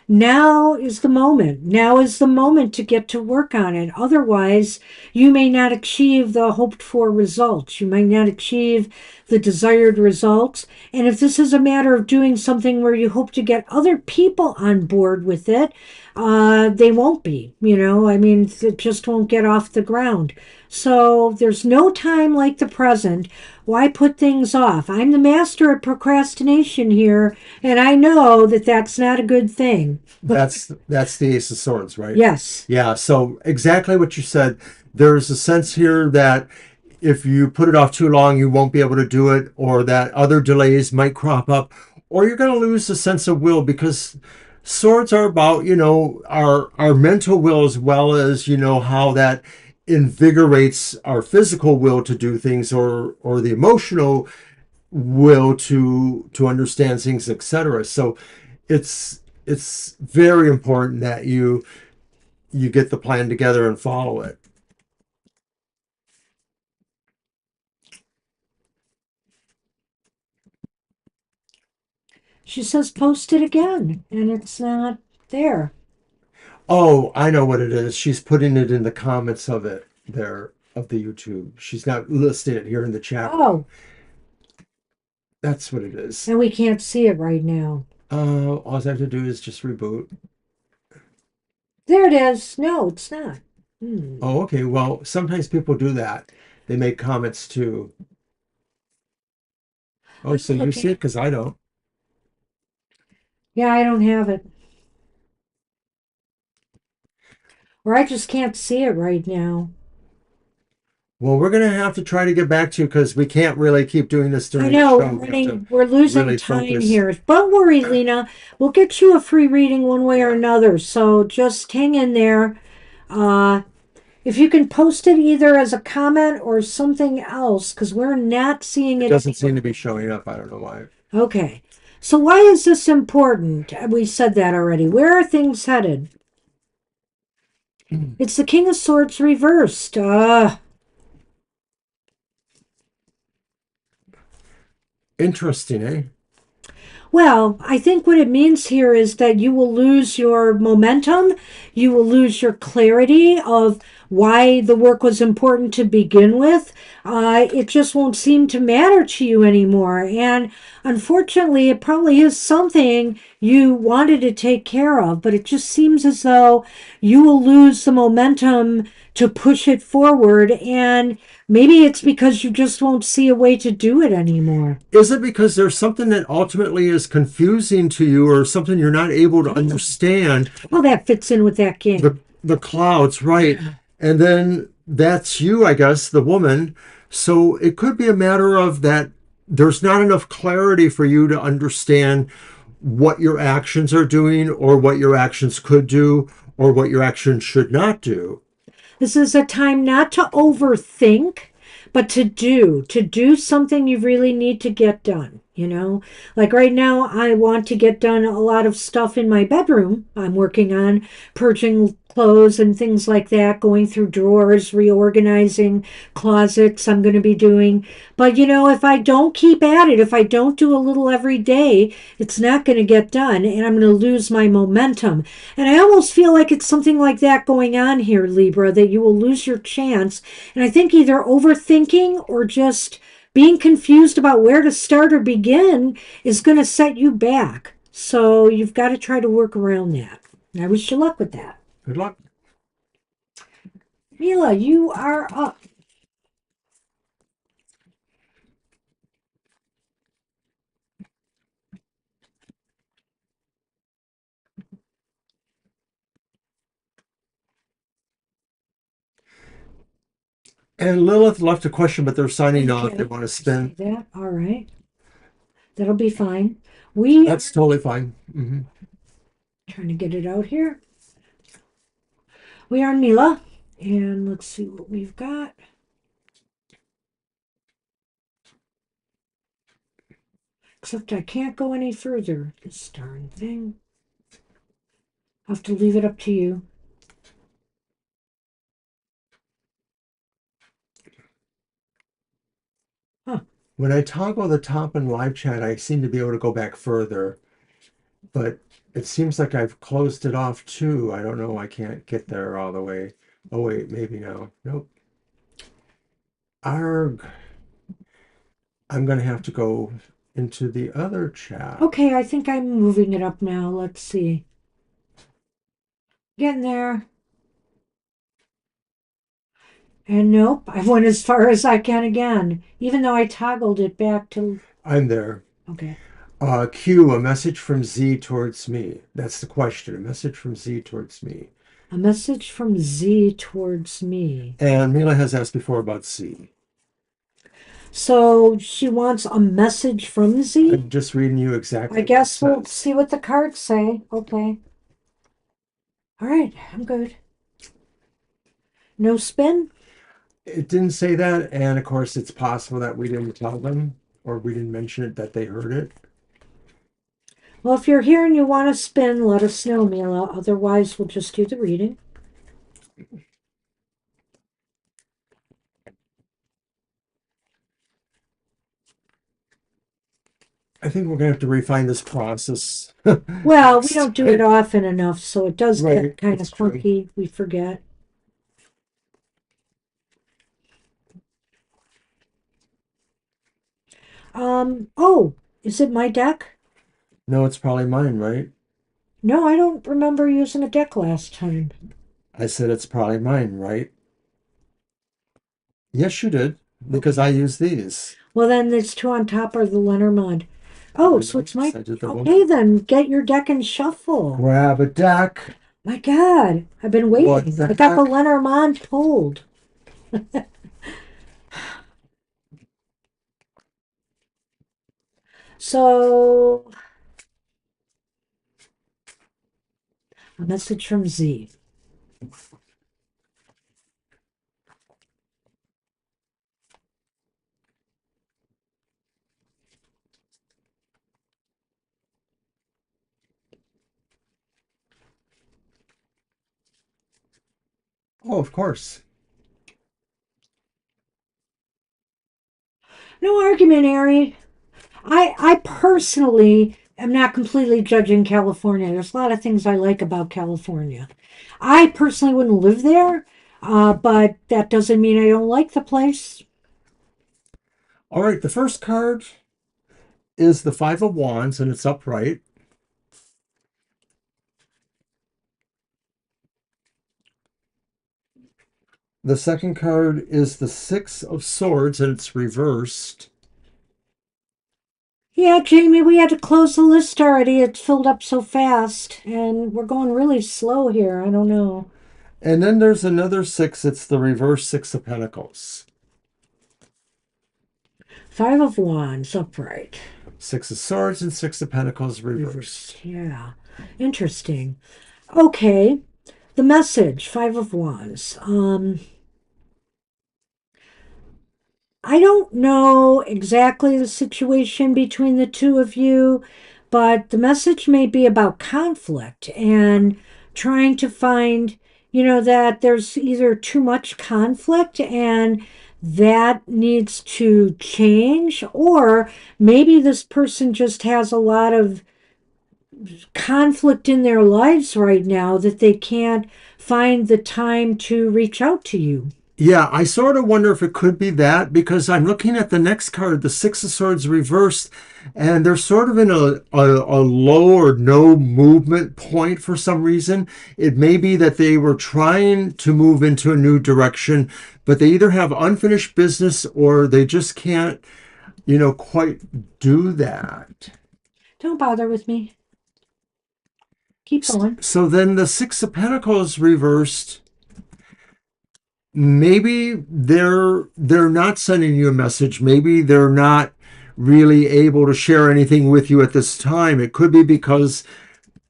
now is the moment. Now is the moment to get to work on it. Otherwise, you may not achieve the hoped for results. You might not achieve the desired results. And if this is a matter of doing something where you hope to get other people on board with it, they won't be. I mean, it just won't get off the ground. So there's no time like the present. Why put things off? I'm the master at procrastination here, and I know that that's not a good thing. That's the Ace of Swords, right? Yes. Yeah. So exactly what you said. There's a sense here that if you put it off too long, you won't be able to do it, or that other delays might crop up, or you're going to lose the sense of will, because swords are about, our mental will, as well as, how that invigorates our physical will to do things, or the emotional will to understand things, etc. So it's very important that you get the plan together and follow it. She says post it again, and it's not there. Oh, I know what it is. She's putting it in the comments of it there, of the YouTube. She's not listing it here in the chat room. Oh, That's what it is. and we can't see it right now. All I have to do is just reboot. There it is. No, it's not. Hmm. Oh, okay. Well, sometimes people do that. They make comments too. Oh, so you see it? Because I don't. Yeah, I don't have it. Or I just can't see it right now. Well, we're going to have to try to get back to you, because we can't really keep doing this I during the know, show. We have to we're losing really time focus. here. Don't worry, Lena. We'll get you a free reading one way or another. So just hang in there. Uh, If you can post it either as a comment or something else, because we're not seeing It it. doesn't seem to be showing up. I don't know why. Okay. So why is this important? We said that already. Where are things headed? It's the King of Swords reversed. Interesting, eh? Well, I think what it means here is that you will lose your momentum, you will lose your clarity of why the work was important to begin with. It just won't seem to matter to you anymore. And unfortunately, it probably is something you wanted to take care of, but it just seems as though you will lose the momentum to push it forward. And maybe it's because you just won't see a way to do it anymore. Is it because there's something that ultimately is confusing to you or something you're not able to understand? Well, that fits in with that king. The clouds, right? And then that's you, I guess, the woman. So it could be a matter of that there's not enough clarity for you to understand what your actions are doing or what your actions could do or what your actions should not do. This is a time not to overthink, but to do something you really need to get done. You know, like right now, I want to get done a lot of stuff in my bedroom. I'm working on purging clothes and things like that, going through drawers, reorganizing closets. I'm going to be doing, but you know, if I don't keep at it, if I don't do a little every day, it's not going to get done and I'm going to lose my momentum. And I almost feel like it's something like that going on here, Libra, that you will lose your chance. And I think either overthinking or just being confused about where to start or begin is going to set you back. So you've got to try to work around that. I wish you luck with that. Good luck. Mila, you are up. And Lilith left a question, but they're signing off. They Okay. want to I see spin. that. All right. That'll be fine. We are That's totally fine. trying to get it out here. We are Mila. And let's see what we've got. Except I can't go any further. This darn thing. I'll have to leave it up to you. Huh. When I toggle the top in live chat, I seem to be able to go back further, but it seems like I've closed it off too. I don't know. I can't get there all the way. Oh, wait, maybe now. Nope. Arg. I'm going to have to go into the other chat. Okay, I think I'm moving it up now. Let's see. Getting there. And nope, I went as far as I can again, even though I toggled it back to. I'm there. Okay. Q, a message from Z towards me. That's the question. A message from Z towards me. A message from Z towards me. And Mila has asked before about C. So she wants a message from Z? I'm just reading you I exactly what it guess we'll says. see what the cards say. Okay. All right, I'm good. No spin? It didn't say that, and of course, it's possible that we didn't tell them or we didn't mention it that they heard it. Well, if you're here and you want to spin, let us know, Mila. Otherwise, we'll just do the reading. I think we're gonna have to refine this process. Well, we don't do it often enough, so it does get Right, kind of that's true. clunky. We forget. Oh, is it my deck? No, it's probably mine, right? No, I don't remember using a deck last time. I said it's probably mine, right? Yes, you did, because Okay. I use these. Well, then there's two on top are the Lenormand. Oh, so it's Yes, my. I did the Okay, one. then get your deck and shuffle. Grab a deck. My God, I've been What waiting. the I got the heck? Lenormand pulled. So, a message from Z. Oh, of course. No argument, Ari. I personally am not completely judging California. There's a lot of things I like about California. I personally wouldn't live there, but that doesn't mean I don't like the place. All right, the first card is the Five of Wands, and it's upright. The second card is the Six of Swords, and it's reversed. Yeah, Jamie, we had to close the list already. It's filled up so fast, and we're going really slow here. I don't know. And then there's another six. It's the reverse Six of Pentacles. Five of Wands, upright. Six of Swords and Six of Pentacles reversed. Reversed. Yeah. Interesting. Okay. The message, Five of Wands. I don't know exactly the situation between the two of you, but the message may be about conflict and trying to find, that there's either too much conflict and that needs to change, or maybe this person just has a lot of conflict in their lives right now that they can't find the time to reach out to you. Yeah, I sort of wonder if it could be that because I'm looking at the next card, the Six of Swords reversed, and they're sort of in a low or no movement point for some reason. It may be that they were trying to move into a new direction, but they either have unfinished business or they just can't, quite do that. Don't bother with me. Keep going. So then the Six of Pentacles reversed. Maybe they're not sending you a message. Maybe they're not really able to share anything with you at this time. It could be because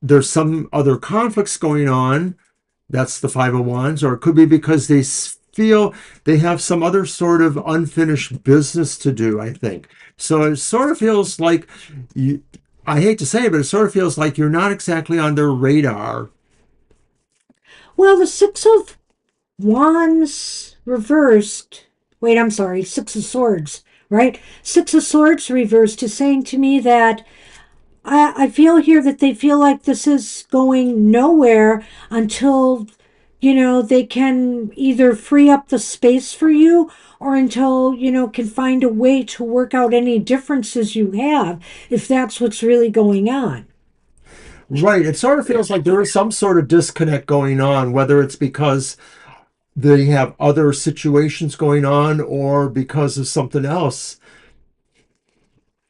there's some other conflicts going on. That's the Five of Wands. Or it could be because they feel they have some other sort of unfinished business to do, I think. So it sort of feels like you, I hate to say it, but it sort of feels like you're not exactly on their radar. Well, the Six of Wands reversed. Wait, I'm sorry. Six of Swords, right? Six of Swords reversed is saying to me that I feel here that they feel like this is going nowhere until, they can either free up the space for you or until, can find a way to work out any differences you have if that's what's really going on. Right. It sort of feels like there is some sort of disconnect going on, whether it's because they have other situations going on or because of something else.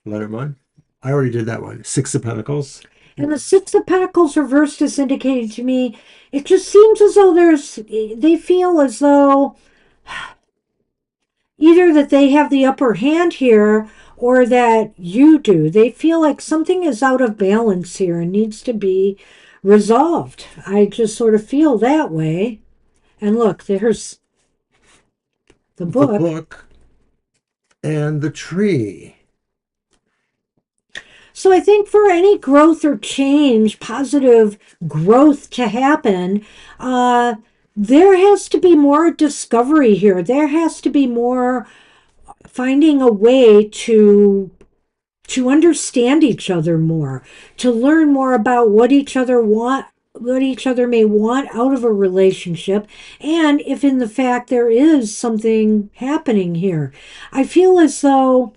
Lenormand. I already did that one. Six of Pentacles. And the Six of Pentacles reversed is indicating to me, it just seems as though they feel as though either that they have the upper hand here or that you do. They feel like something is out of balance here and needs to be resolved. I just sort of feel that way. And look, there's the The book. book and the tree. So I think for any growth or change, positive growth to happen, there has to be more discovery here. There has to be more finding a way to understand each other more, to learn more about what each other want, what each other may want out of a relationship, and if in the fact there is something happening here. I feel as though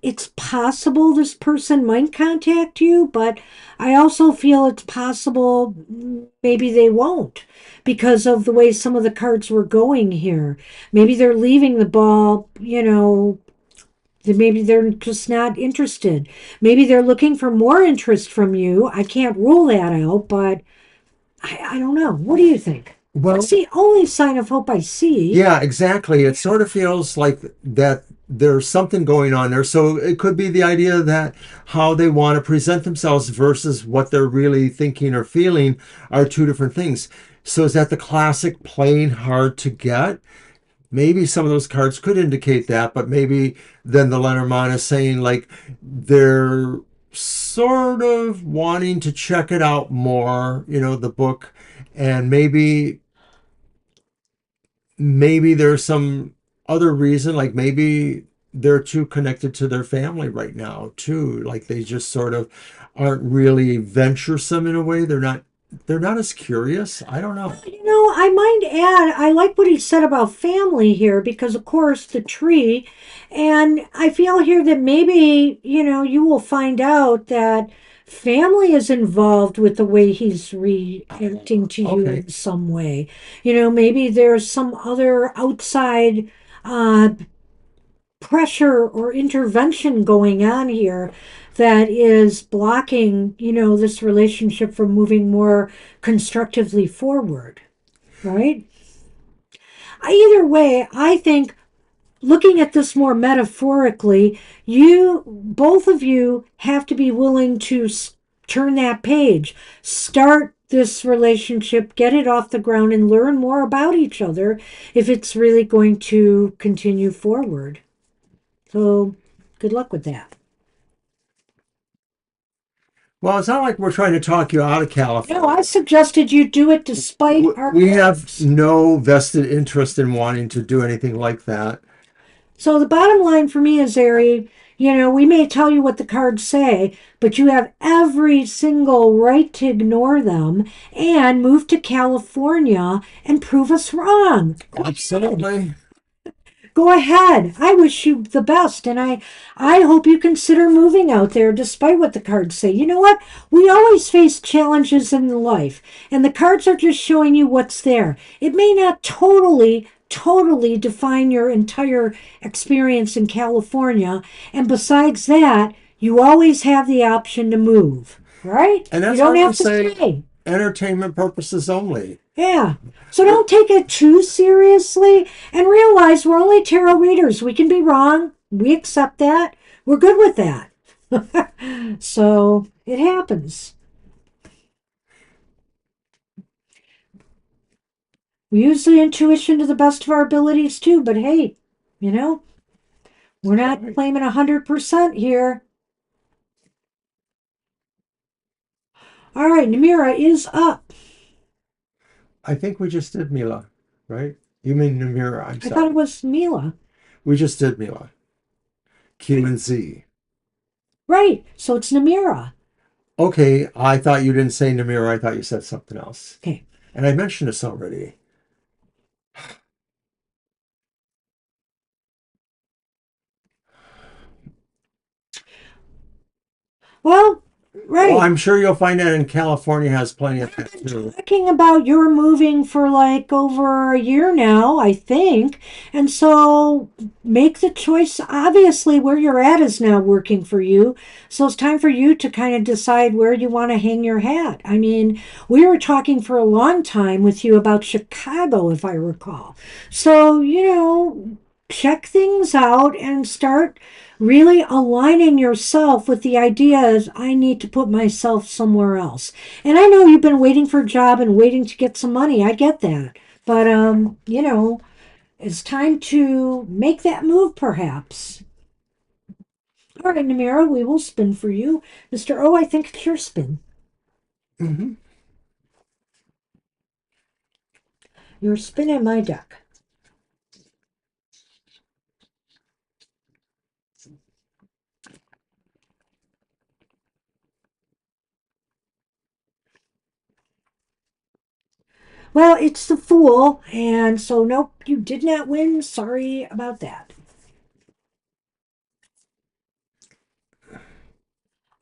it's possible this person might contact you, but I also feel it's possible maybe they won't because of the way some of the cards were going here. Maybe they're leaving the ball, maybe they're just not interested. Maybe they're looking for more interest from you. I can't rule that out, but I don't know. What do you think? Well, That's the only sign of hope I see. yeah, exactly. It sort of feels like that there's something going on there. So it could be the idea that how they want to present themselves versus what they're really thinking or feeling are two different things. So is that the classic playing hard to get? Maybe some of those cards could indicate that, but maybe then the Lenormand is saying like they're sort of wanting to check it out more, the book, and maybe maybe there's some other reason, like maybe they're too connected to their family right now too. Like they just sort of aren't really venturesome in a way. They're not as curious. I don't know. I might add, I like what he said about family here because, of course, the tree. And I feel here that maybe, you will find out that family is involved with the way he's reacting to you Okay. in some way. Maybe there's some other outside uh, pressure or intervention going on here that is blocking, this relationship from moving more constructively forward, right? Either way, I think looking at this more metaphorically, both of you have to be willing to turn that page, start this relationship, get it off the ground, and learn more about each other if it's really going to continue forward. So, good luck with that. Well, it's not like we're trying to talk you out of No, California. I suggested you do it despite our We have cards. no vested interest in wanting to do anything like that. So the bottom line for me is, Ari, we may tell you what the cards say, but you have every single right to ignore them and move to California and prove us wrong. Go ahead. Absolutely. Go ahead. I wish you the best, and I hope you consider moving out there despite what the cards say. You know what? We always face challenges in life, and the cards are just showing you what's there. It may not totally define your entire experience in California, and besides that, you always have the option to move, right? And You that's don't why we have to say stay. entertainment purposes only. Yeah. So don't take it too seriously and realize we're only tarot readers. We can be wrong. We accept that. We're good with that. So it happens. We use the intuition to the best of our abilities too, but hey, you know, we're All not right. claiming 100% here. All right, Namira is up. I think we just did Mila, right? You mean Namira, I'm I thought it sorry. was Mila. We just did Mila. Q and Z. Right, so it's Namira. Okay, I thought you didn't say Namira. I thought you said something else. Okay. And I mentioned this already. Well, Well, right. I'm sure you'll find that in California has plenty of I've that been too. talking about you're moving for like over a year now, I think. And so make the choice. Obviously, where you're at is now working for you. So it's time for you to kind of decide where you want to hang your hat. I mean, we were talking for a long time with you about Chicago, if I recall. So, check things out and start really aligning yourself with the ideas I need to put myself somewhere else. And I know you've been waiting for a job and waiting to get some money. I get that. But it's time to make that move perhaps. All right, Namira, we will spin for you. Mr. O, I think it's your spin. Hmm. Your spin at my deck. Well, it's the Fool, and so nope, you did not win. Sorry about that.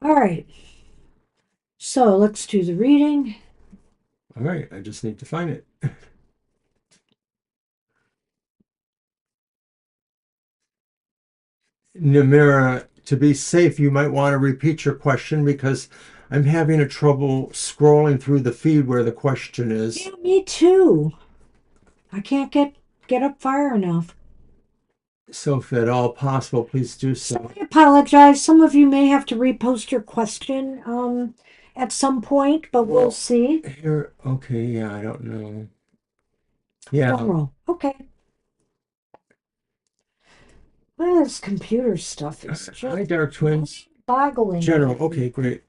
All right, so let's do the reading. All right, I just need to find it. Namira, to be safe, you might want to repeat your question because I'm having a trouble scrolling through the feed where the question is. Yeah, me too. I can't get up far enough. So, if at all possible, please do So so. I apologize. Some of you may have to repost your question at some point, but we'll see. Here, okay, yeah, I don't know. Drum Yeah, roll. Okay. Well, this computer stuff is hi, just Dark Twins. boggling, General, okay, great.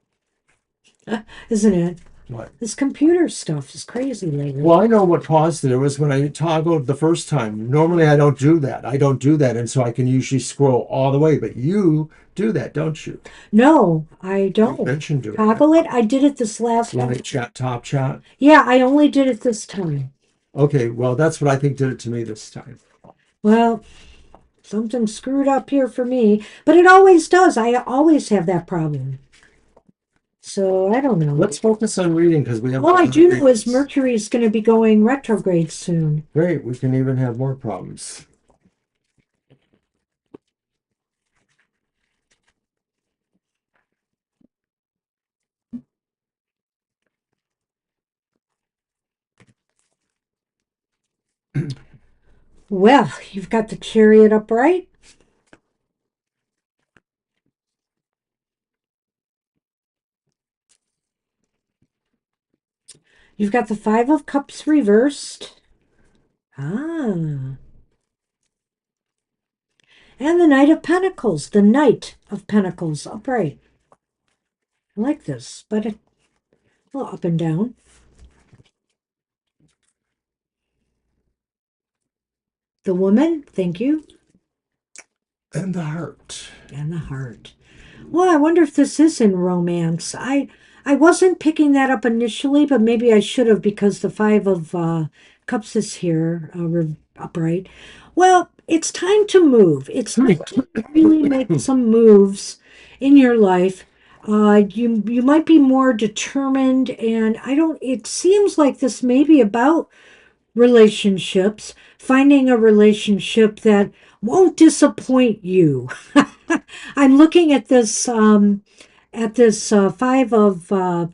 isn't it? What? This computer stuff is crazy lately. Well, I know what caused it. It was when I toggled the first time. Normally, I don't do that. I don't do that, and so I can usually scroll all the way. But you do that, don't you? No, I You don't. mentioned doing that. Toggle it. I did it this last Live time. chat, top chat. Yeah, I only did it this time. Okay, well, that's what I think did it to me this time. Well, something screwed up here for me, but it always does. I always have that problem. So I don't know. Let's focus on reading because we have a All I lot of do know is readings. Mercury is going to be going retrograde soon. Great, we can even have more problems. Well, you've got the Chariot upright. You've got the Five of Cups reversed. Ah. And the Knight of Pentacles, the Knight of Pentacles upright. I like this, but a little up and down. The Woman, thank you. And the heart. And the Heart. Well, I wonder if this is in romance. I wasn't picking that up initially, but maybe I should have because the Five of Cups is here, upright. Well, it's time to move. It's time to really make some moves in your life. You might be more determined, and I don't. It seems like this may be about relationships, finding a relationship that won't disappoint you. I'm looking at this Five of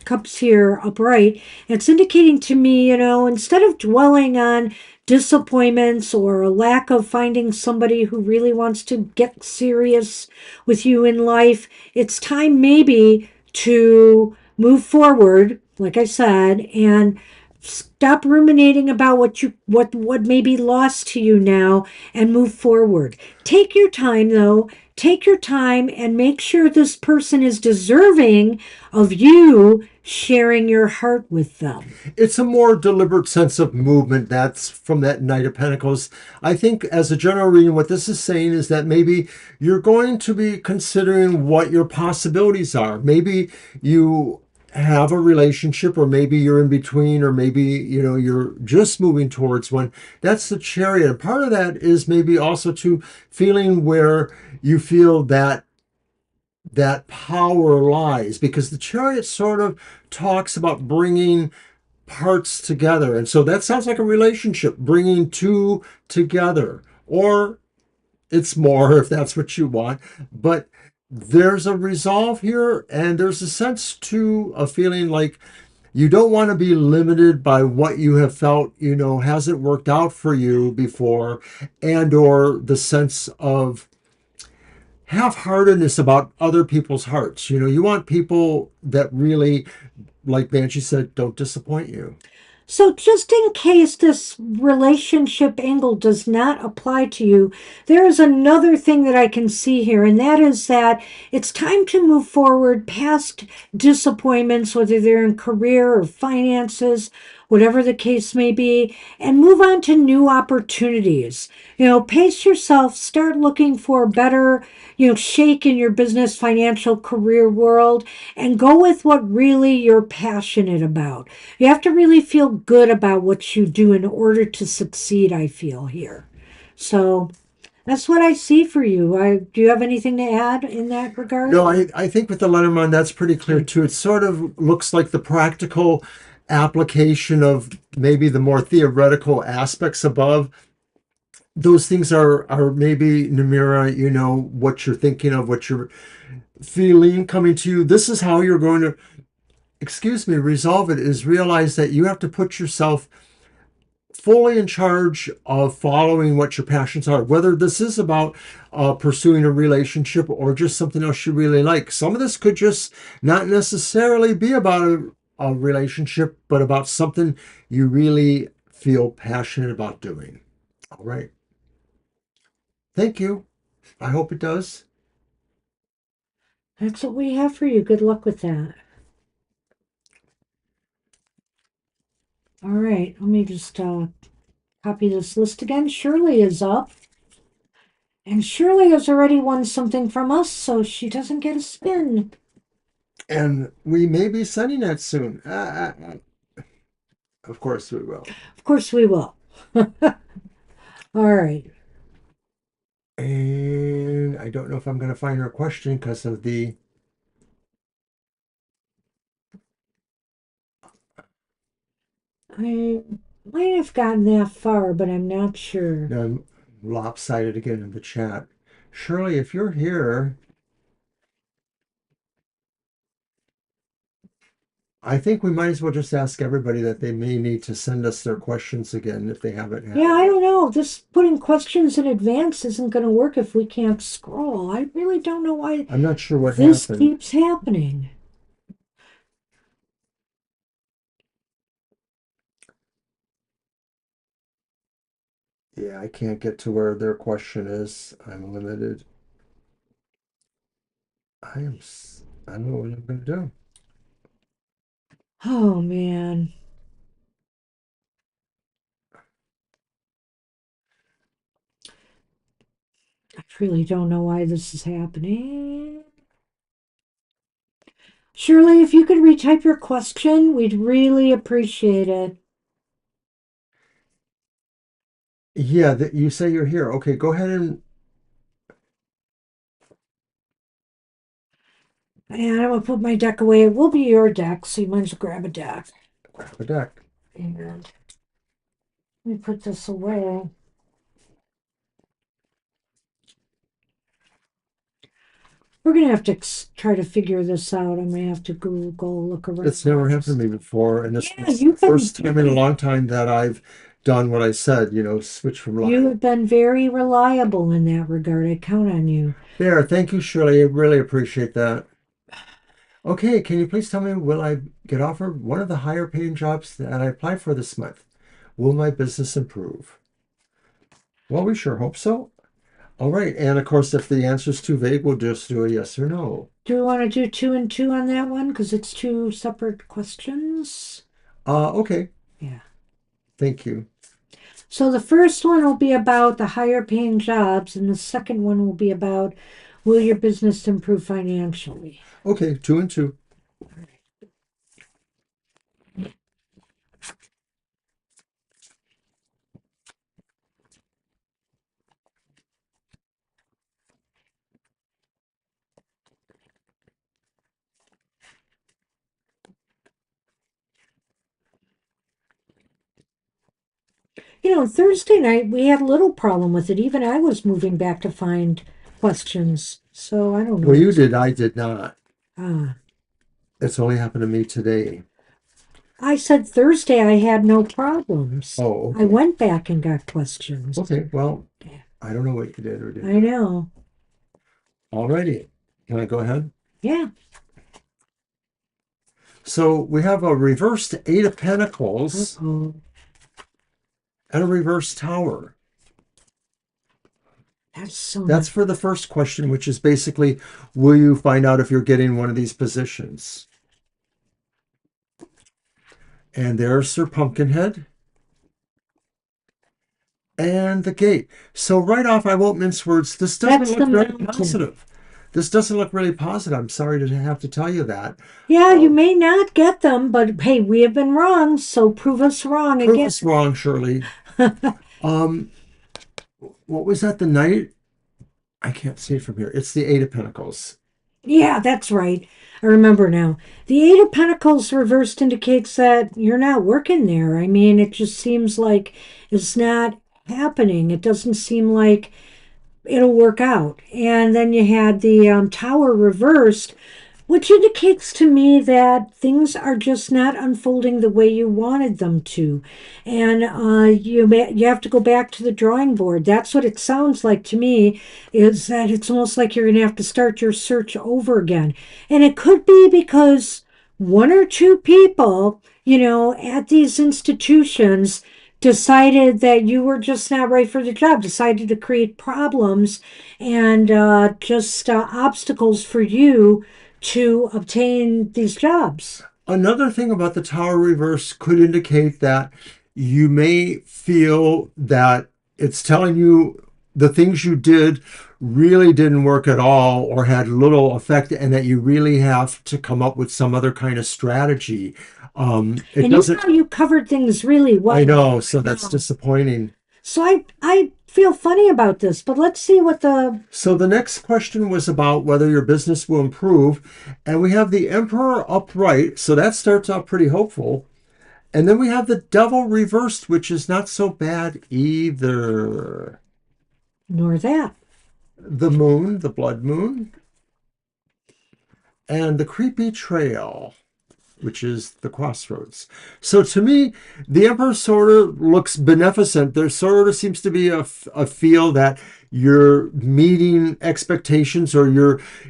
Cups here upright. It's indicating to me, instead of dwelling on disappointments or a lack of finding somebody who really wants to get serious with you in life, it's time maybe to move forward, like I said, and stop ruminating about what may be lost to you now and move forward. Take your time though. Take your time and make sure this person is deserving of you sharing your heart with them. It's a more deliberate sense of movement that's from that Knight of Pentacles. I think, as a general reading, what this is saying is that maybe you're going to be considering what your possibilities are. Maybe you have a relationship, or maybe you're in between, or maybe you're just moving towards one. That's the Chariot. And part of that is maybe also to feeling where you feel that power lies, because the Chariot sort of talks about bringing parts together. And so that sounds like a relationship, bringing two together. Or it's more if that's what you want. But there's a resolve here, and there's a sense too of feeling like you don't want to be limited by what you have felt, hasn't worked out for you before, and or the sense of half-heartedness about other people's hearts. You want people that really, like Banshee said, don't disappoint you. So, just in case this relationship angle does not apply to you, there is another thing that I can see here, and that is that it's time to move forward past disappointments, whether they're in career or finances, whatever the case may be, and move on to new opportunities. Pace yourself, start looking for better, shake in your business, financial, career world, and go with what really you're passionate about. You have to really feel good about what you do in order to succeed, I feel here. So that's what I see for you. Do you have anything to add in that regard? No, I think with the Lenormand, that's pretty clear too. It sort of looks like the practical application of maybe the more theoretical aspects above. Those things are maybe Namira, what you're thinking of, what you're feeling coming to you. This is how you're going to, excuse me, resolve it, is realize that you have to put yourself fully in charge of following what your passions are, whether this is about pursuing a relationship or just something else you really like. Some of this could just not necessarily be about a relationship, but about something you really feel passionate about doing. All right. Thank you. I hope it does. That's what we have for you. Good luck with that. All right, let me just copy this list again. Shirley is up, and Shirley has already won something from us, so she doesn't get a spin. And we may be sending that soon. Of course we will. Of course, we will. All right. And I don't know if I'm going to find her question because of the. I might have gotten that far, but I'm not sure. No, I'm lopsided again in the chat. Shirley, if you're here, I think we might as well just ask everybody that they may need to send us their questions again if they haven't had Yeah, I it. don't know. This putting questions in advance isn't going to work if we can't scroll. I really don't know why I'm not sure what this happened. keeps happening. Yeah, I can't get to where their question is. I'm limited. I don't know what I'm going to do. Oh, man. I really don't know why this is happening. Shirley, if you could retype your question, we'd really appreciate it. Yeah, you say you're here. Okay, go ahead and And I'm going to put my deck away. It will be your deck, so you might as well grab a deck. grab a deck. And let me put this away. We're going to have to try to figure this out. I'm going to have to Google, look around. It's never happened to me before, and this Yeah, is the first time in a long time that I've done what I said, switch from you live. have been very reliable in that regard. I count on you. There, thank you, Shirley. I really appreciate that. Okay, can you please tell me, will I get offered one of the higher paying jobs that I applied for this month? Will my business improve? Well, we sure hope so. All right, and of course, if the answer is too vague, we'll just do a yes or no. Do we want to do 2 and 2 on that one? Because it's two separate questions. Okay, Yeah. thank you. So the first one will be about the higher paying jobs, and the second one will be about will your business improve financially? Okay, 2 and 2. Thursday night we had a little problem with it. Even I was moving back to find questions. So I don't know. Well, you did, I did not. Ah. It's only happened to me today. I said Thursday I had no problems. Oh, I okay. went back and got questions. Okay, well, I don't know what you did or I didn't. know. Alrighty, can I go ahead? Yeah. So we have a reversed Eight of Pentacles Uh-oh. and a reversed Tower. That's so That's nice. for the first question, which is basically, will you find out if you're getting one of these positions? And there's Sir Pumpkinhead and the gate. So right off, I won't mince words. This doesn't That's the look very mountain. positive. This doesn't look really positive. I'm sorry to have to tell you that. Yeah, you may not get them, but hey, we have been wrong, so prove us wrong Prove again. us wrong, Shirley. Um, what was that? The knight? I can't see it from here. It's the Eight of Pentacles. Yeah, that's right. I remember now. The Eight of Pentacles reversed indicates that you're not working there. I mean, it just seems like it's not happening. It doesn't seem like it'll work out. And then you had the Tower reversed, which indicates to me that things are just not unfolding the way you wanted them to, and you have to go back to the drawing board. That's what it sounds like to me. Is that it's almost like you're going to have to start your search over again, and it could be because one or two people, at these institutions decided that you were just not right for the job, decided to create problems and just obstacles for you to obtain these jobs. Another thing about the Tower reverse could indicate that you may feel that it's telling you the things you did really didn't work at all or had little effect, and that you really have to come up with some other kind of strategy. It And you doesn't, know you covered things really I well. know, I so that's know. disappointing. So I feel funny about this, but let's see what the So the next question was about whether your business will improve, and we have the Emperor upright, so that starts out pretty hopeful. And then we have the Devil reversed, which is not so bad either. nor that. The Moon, the Blood Moon, and the Creepy Trail, which is the crossroads. So to me, the Emperor sort of looks beneficent. There sort of seems to be a feel that you're meeting expectations, or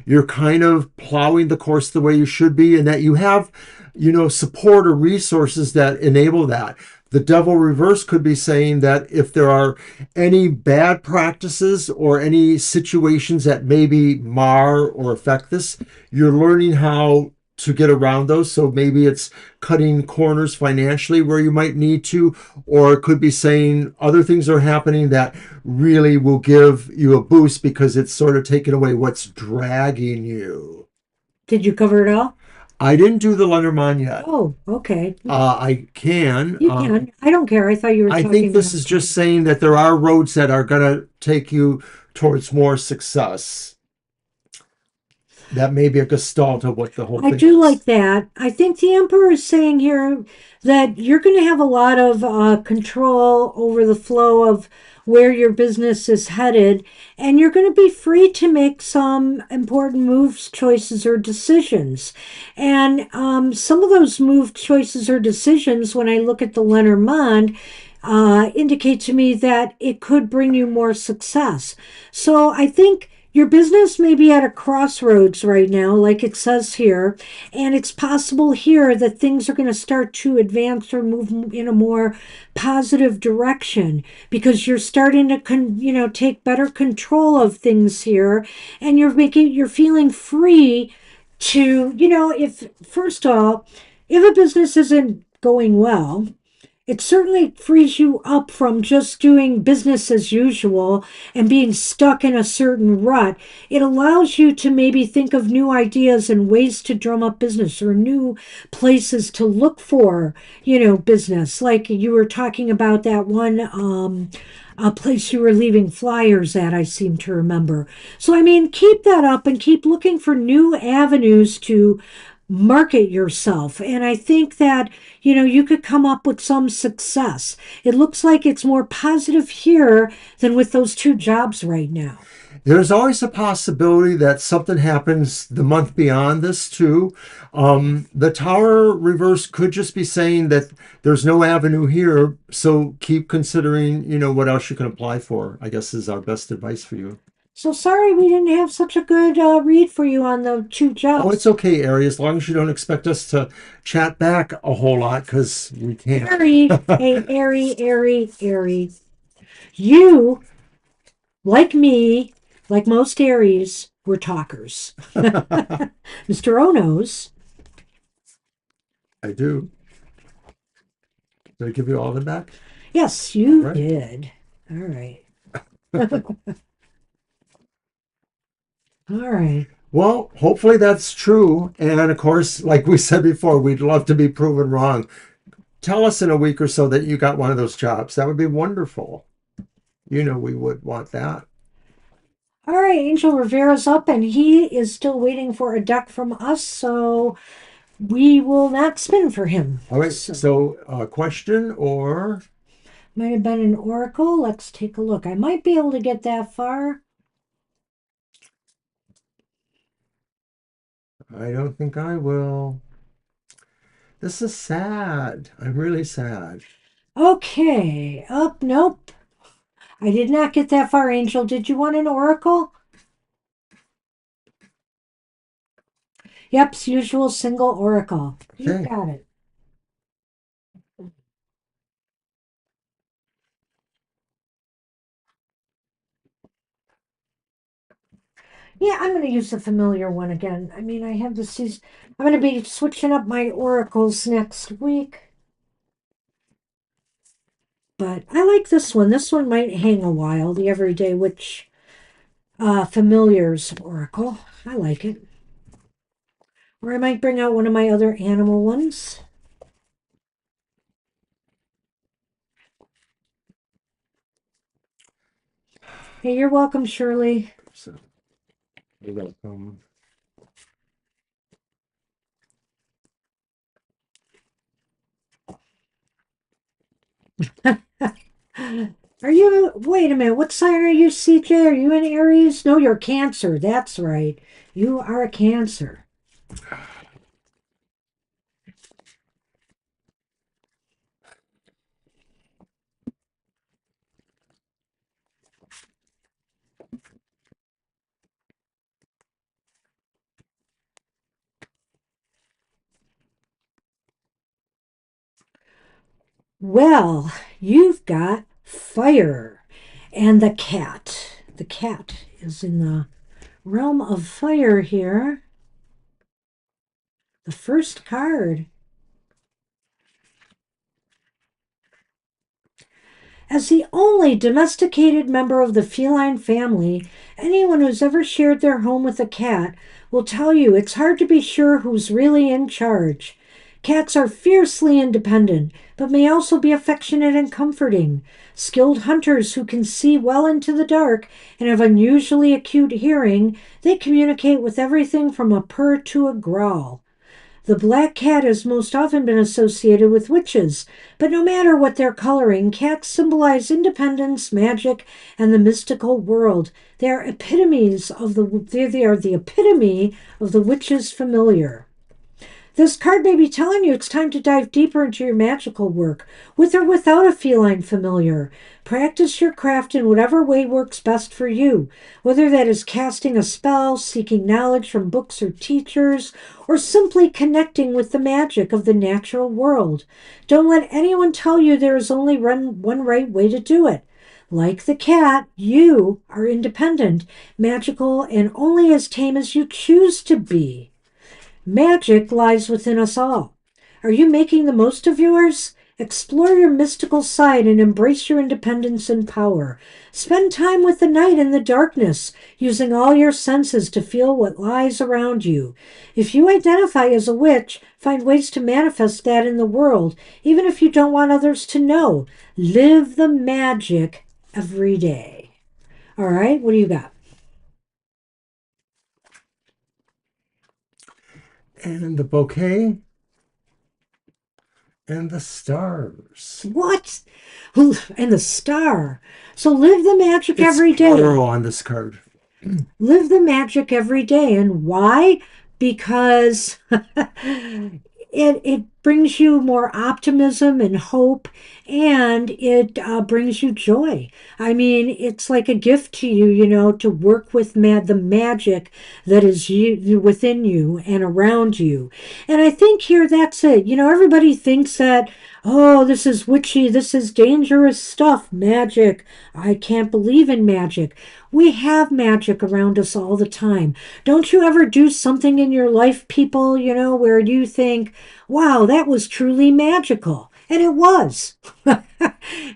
you're kind of plowing the course the way you should be, and that you have, support or resources that enable that. The devil reverse could be saying that if there are any bad practices or any situations that maybe mar or affect this, you're learning how to get around those. So maybe it's cutting corners financially where you might need to, or it could be saying other things are happening that really will give you a boost because it's sort of taking away what's dragging you. Did you cover it all? I didn't do the Lenormand yet. Oh, okay. I can. You can. I don't care. I thought you were I think talking this about is just saying that there are roads that are going to take you towards more success. That may be a gestalt of what the whole I thing do is. like that. I think the emperor is saying here that you're going to have a lot of control over the flow of where your business is headed, and you're going to be free to make some important moves, choices, or decisions. And some of those move choices or decisions, when I look at the Lenormand, indicate to me that it could bring you more success. So I think your business may be at a crossroads right now, like it says here, and it's possible here that things are going to start to advance or move in a more positive direction because you're starting to, take better control of things here, and you're feeling free to, if first of all, if a business isn't going well, it certainly frees you up from just doing business as usual and being stuck in a certain rut. It allows you to maybe think of new ideas and ways to drum up business or new places to look for, business. Like you were talking about that one a place you were leaving flyers at, I seem to remember. So, I mean, keep that up and keep looking for new avenues to market yourself. And I think that, you could come up with some success. It looks like it's more positive here than with those two jobs right now. There's always a possibility that something happens the month beyond this too. The Tower reverse could just be saying that there's no avenue here, so keep considering, what else you can apply for. I guess is our best advice for you. So sorry we didn't have such a good read for you on the two Oh, it's jobs. okay, Ari, as long as you don't expect us to chat back a whole lot, because we can't. Airy, hey, airy. You, like me, like most Aries, were talkers. Mr. O knows. I do. Did I give you all of them back? Yes, All you right. did. All right. All right. Well, hopefully that's true. And of course, like we said before, we'd love to be proven wrong. Tell us in a week or so that you got one of those jobs. That would be wonderful. We would want that. All right, Angel Rivera's up and he is still waiting for a deck from us, so we will not spin for him. All right. So, So, question or might have been an oracle. Let's take a look. I might be able to get that far. I don't think I will. This is sad. I'm really sad. Okay. Up, nope. I did not get that far, Angel. Did you want an oracle? Yep, usual single oracle. You Okay. got it. Yeah, I'm going to use the familiar one again. I mean, I have this. I'm going to be switching up my oracles next week, but I like this one. This one might hang a while. The Everyday Witch Familiars Oracle. I like it. Or I might bring out one of my other animal ones. Hey, you're welcome, Shirley. So you're welcome. Are you, wait a minute, what sign are you, CJ? Are you in Aries? No, you're Cancer. That's right. You are a Cancer. Well, you've got fire and the cat. The cat is in the realm of fire here. The first card. As the only domesticated member of the feline family, anyone who's ever shared their home with a cat will tell you it's hard to be sure who's really in charge. Cats are fiercely independent, but may also be affectionate and comforting. Skilled hunters who can see well into the dark and have unusually acute hearing, they communicate with everything from a purr to a growl. The black cat has most often been associated with witches, but no matter what their coloring, cats symbolize independence, magic, and the mystical world. They are they are the epitome of the witch's familiar. This card may be telling you it's time to dive deeper into your magical work, with or without a feline familiar. Practice your craft in whatever way works best for you, whether that is casting a spell, seeking knowledge from books or teachers, or simply connecting with the magic of the natural world. Don't let anyone tell you there is only one right way to do it. Like the cat, you are independent, magical, and only as tame as you choose to be. Magic lies within us all. Are you making the most of yours? Explore your mystical side and embrace your independence and power. Spend time with the night and the darkness, using all your senses to feel what lies around you. If you identify as a witch, find ways to manifest that in the world, even if you don't want others to know. Live the magic every day. All right, what do you got? And the bouquet and the stars. What? And the star. So live the magic It's every day. plural on this card. Live the magic every day. And why? Because it brings you more optimism and hope, and it brings you joy. I mean, it's like a gift to you, to work with the magic that is within you and around you. And I think here that's it. Everybody thinks that, oh, this is witchy, this is dangerous stuff, magic. I can't believe in magic. We have magic around us all the time. Don't you ever do something in your life, people, where you think, wow, that was truly magical? And it was.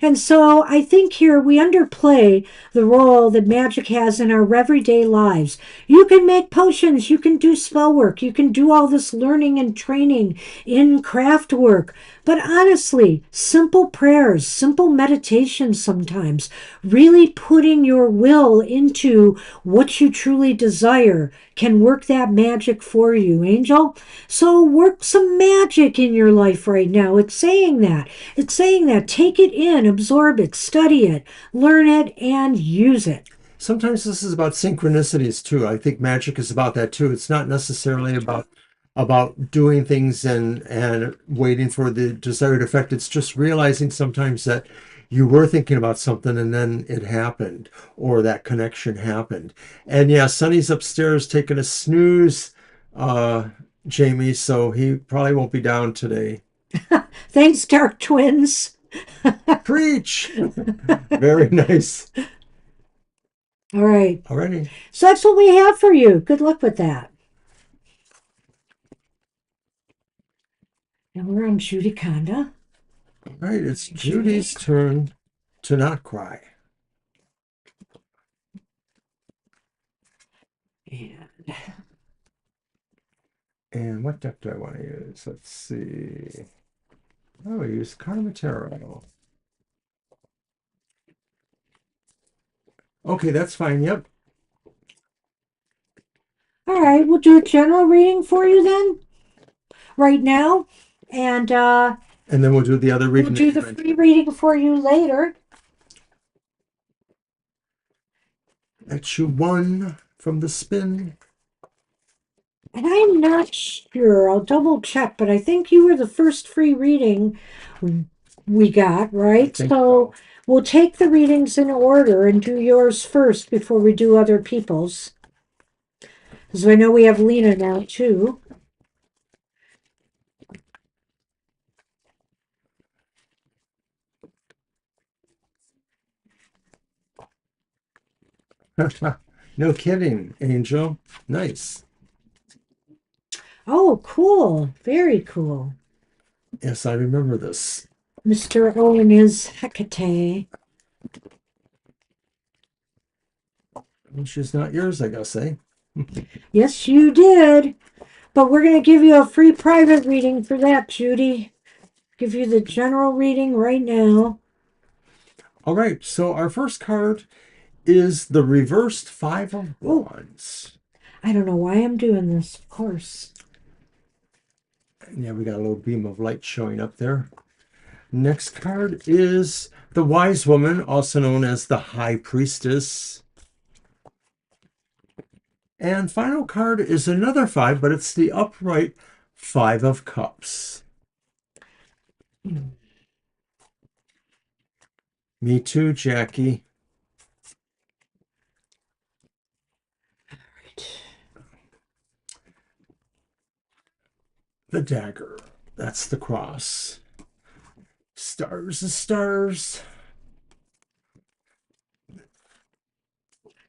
And so I think here we underplay the role that magic has in our everyday lives. You can make potions, you can do spell work, you can do all this learning and training in craft work. But honestly, simple prayers, simple meditations sometimes, really putting your will into what you truly desire can work that magic for you, Angel. So work some magic in your life right now. It's saying that. It's saying that. Take it in, absorb it, study it, learn it, and use it. Sometimes this is about synchronicities too. I think magic is about that too. It's not necessarily about doing things and waiting for the desired effect. It's just realizing sometimes that you were thinking about something and then it happened or that connection happened. And yeah, Sonny's upstairs taking a snooze, uh, Jamie, so he probably won't be down today. Thanks, Dark Twins. Preach! Very nice. All right. Alrighty. So that's what we have for you. Good luck with that. And we're on Judy Conda. All right, it's Judy. Judy's turn to not cry. And And what deck do I want to use? Let's see. Oh, I use Karma Tarot. Okay, that's fine. Yep. all right, we'll do a general reading for you then, right now. And And then we'll do the other we'll reading that do you the mentioned. free reading for you later. That you won from the spin. And I'm not sure, I'll double check, but I think you were the first free reading we got, I right? think So so. we'll take the readings in order and do yours first before we do other people's. Because I know we have Lena now too. No kidding, Angel. Nice. Oh, cool. Very cool. Yes, I remember this. Mr. Owen is Hecate. Which is not yours, I guess, eh? Yes, you did. But we're going to give you a free private reading for that, Judy. Give you the general reading right now. All right, so our first card is the reversed Five of Oh, Wands. I don't know why I'm doing this, of course. Yeah, we got a little beam of light showing up there. Next card is the Wise Woman, also known as the High Priestess. And final card is another five, but it's the upright Five of Cups. Me too, Jackie. The dagger. That's the cross. Stars and stars.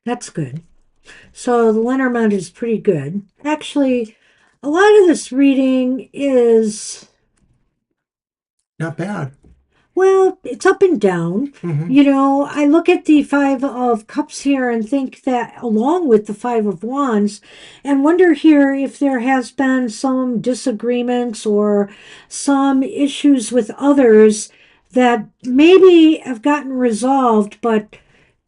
That's good. So the Lenormand is pretty good. Actually, a lot of this reading is, Not bad. well, it's up and down. Mm-hmm. You know, I look at the Five of Cups here and think that, along with the Five of Wands, and wonder here if there has been some disagreements or some issues with others that maybe have gotten resolved, but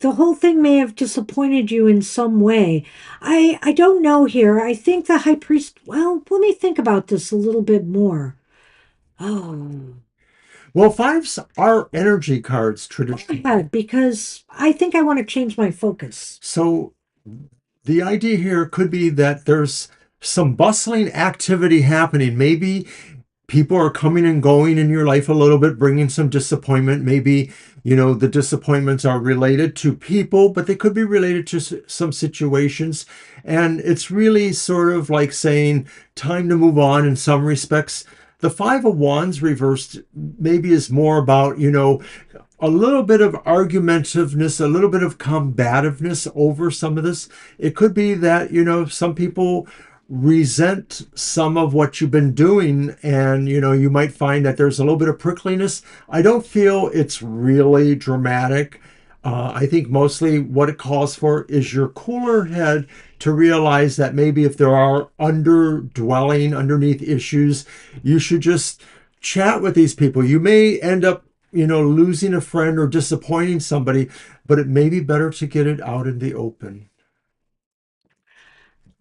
the whole thing may have disappointed you in some way. I don't know here. I think the high priest, well, let me think about this a little bit more. Oh. Well, fives are energy cards traditionally. Ahead, because I think I want to change my focus. So the idea here could be that there's some bustling activity happening. Maybe people are coming and going in your life a little bit, bringing some disappointment. Maybe, the disappointments are related to people, but they could be related to some situations. And it's really sort of like saying time to move on in some respects. The Five of Wands reversed maybe is more about, a little bit of argumentiveness, a little bit of combativeness over some of this. It could be that, some people resent some of what you've been doing, and you might find that there's a little bit of prickliness. I don't feel it's really dramatic. I think mostly what it calls for is your cooler head to realize that maybe if there are underdwelling underneath issues, you should just chat with these people. You may end up losing a friend or disappointing somebody, but it may be better to get it out in the open.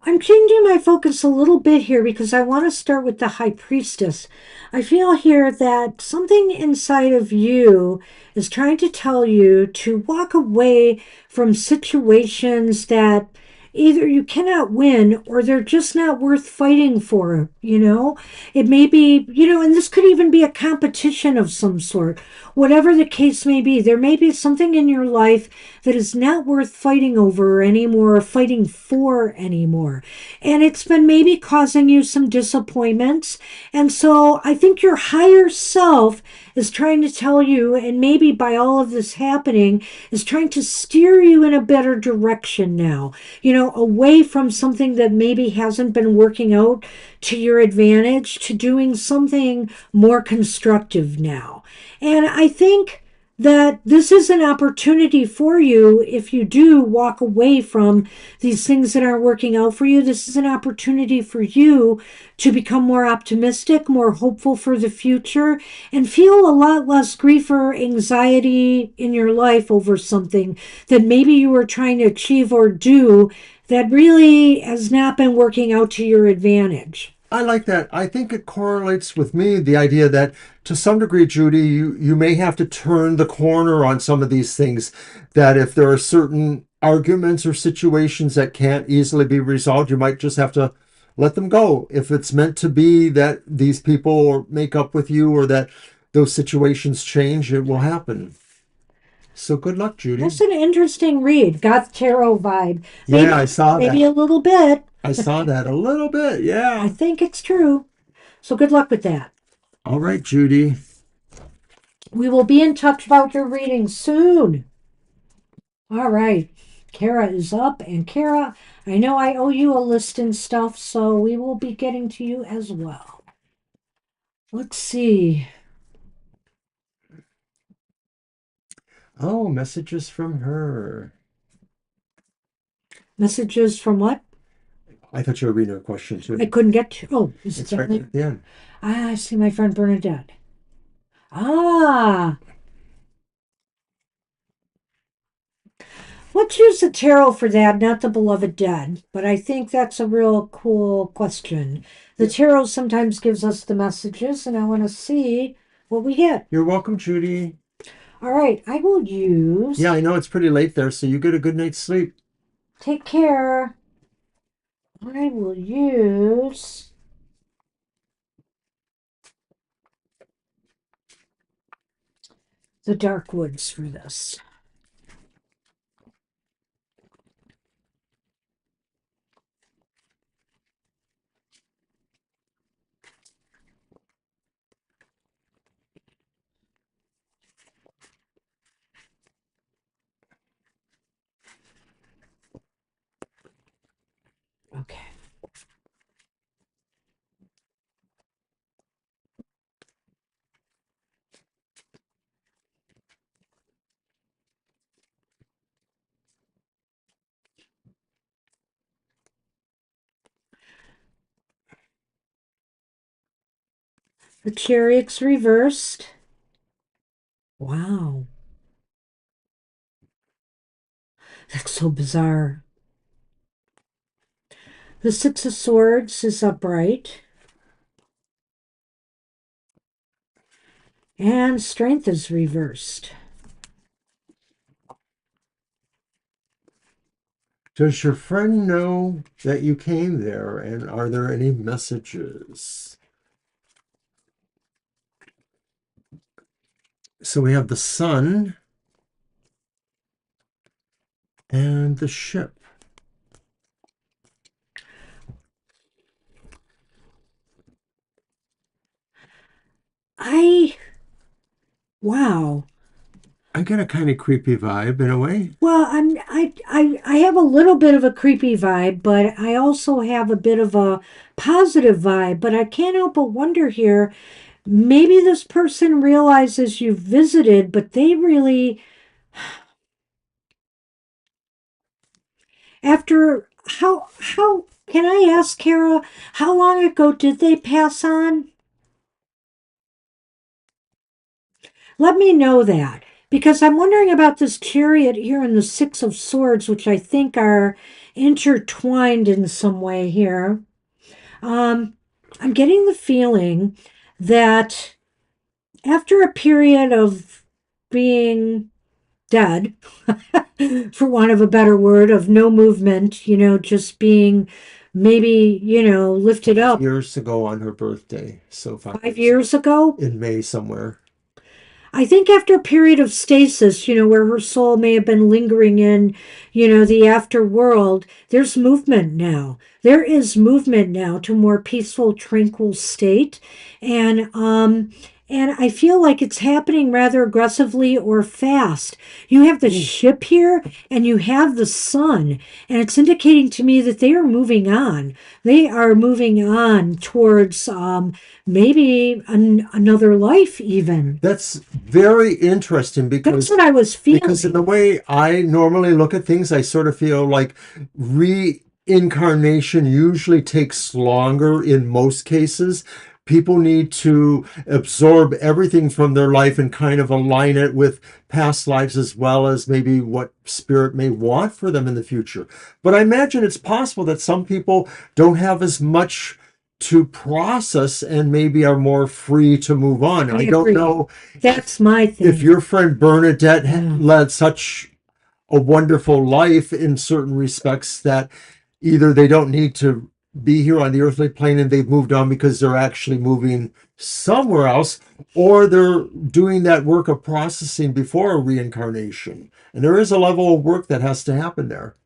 I'm changing my focus a little bit here because I want to start with the high priestess. I feel here that something inside of you is trying to tell you to walk away from situations that either you cannot win or they're just not worth fighting for, you know? It may be, and this could even be a competition of some sort. Whatever the case may be, there may be something in your life that is not worth fighting over anymore, or fighting for anymore. And it's been maybe causing you some disappointments. And so I think your higher self is trying to tell you, and maybe by all of this happening, is trying to steer you in a better direction now, away from something that maybe hasn't been working out to your advantage to doing something more constructive now. And I think that this is an opportunity for you if you do walk away from these things that aren't working out for you. This is an opportunity for you to become more optimistic, more hopeful for the future, and feel a lot less grief or anxiety in your life over something that maybe you were trying to achieve or do that really has not been working out to your advantage. I like that. I think it correlates with me the idea that to some degree, Judy, you may have to turn the corner on some of these things. That if there are certain arguments or situations that can't easily be resolved, you might just have to let them go. If it's meant to be that these people make up with you or that those situations change, it will happen. So good luck, Judy. That's an interesting read. Got the tarot vibe. Yeah, Maybe I saw maybe that. a little bit. I saw that a little bit. I Yeah. think it's true. So good luck with that. All right, Judy. We will be in touch about your reading soon. All right. Kara is up, and Kara, I know I owe you a list and stuff, so we will be getting to you as well. Let's see. Oh, messages from her. Messages from what? I thought you were reading a question I too. couldn't get to. Oh, is it It's right down there? at the end. Ah, I see my friend Bernadette. Ah, let's use the tarot for that, not the beloved dead. But I think that's a real cool question. The Yeah. tarot sometimes gives us the messages, and I want to see what we get. You're welcome, Judy. All right, I will Yeah, use. I know it's pretty late there, so you get a good night's sleep. Take care. I will use the dark woods for this. Okay. The chariot's reversed. Wow. That's so bizarre. The Six of Swords is upright. And Strength is reversed. Does your friend know that you came there, and are there any messages? So we have the sun and the ship. I. Wow. I get a kind of creepy vibe in a way. Well, I have a little bit of a creepy vibe, but I also have a bit of a positive vibe. But I can't help but wonder here, maybe this person realizes you visited, but they really, after how can I ask Kara, how long ago did they pass on? Let me know that. Because I'm wondering about this chariot here and the Six of Swords, which I think are intertwined in some way here. Um, I'm getting the feeling that after a period of being dead, for want of a better word, of no movement, just being maybe, lifted up Years ago on her birthday. So 5 years 5 years ago. in May somewhere. I think after a period of stasis, where her soul may have been lingering in, the afterworld, there's movement now. There is movement now to a more peaceful, tranquil state. And I feel like it's happening rather aggressively or fast. You have the Ooh, ship here and you have the sun, and it's indicating to me that they are moving on. They are moving on towards maybe another life, even. that's very interesting That's because what I was in the feeling. way I normally look at things, I sort of feel like reincarnation usually takes longer in most cases. People need to absorb everything from their life and kind of align it with past lives as well as maybe what spirit may want for them in the future. But I imagine it's possible that some people don't have as much to process and maybe are more free to move on. I I don't agree. know That's my if thing. your friend Bernadette Yeah, led such a wonderful life in certain respects that either they don't need to be here on the earthly plane and they've moved on because they're actually moving somewhere else, or they're doing that work of processing before a reincarnation. And there is a level of work that has to happen there.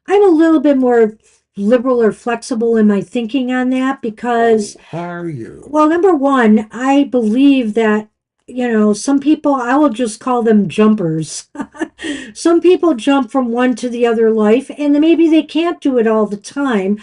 I'm a little bit more liberal or flexible in my thinking on that because, Oh, are you? well, number one, I believe that, some people, I will just call them jumpers. Some people jump from one to the other life, and maybe they can't do it all the time.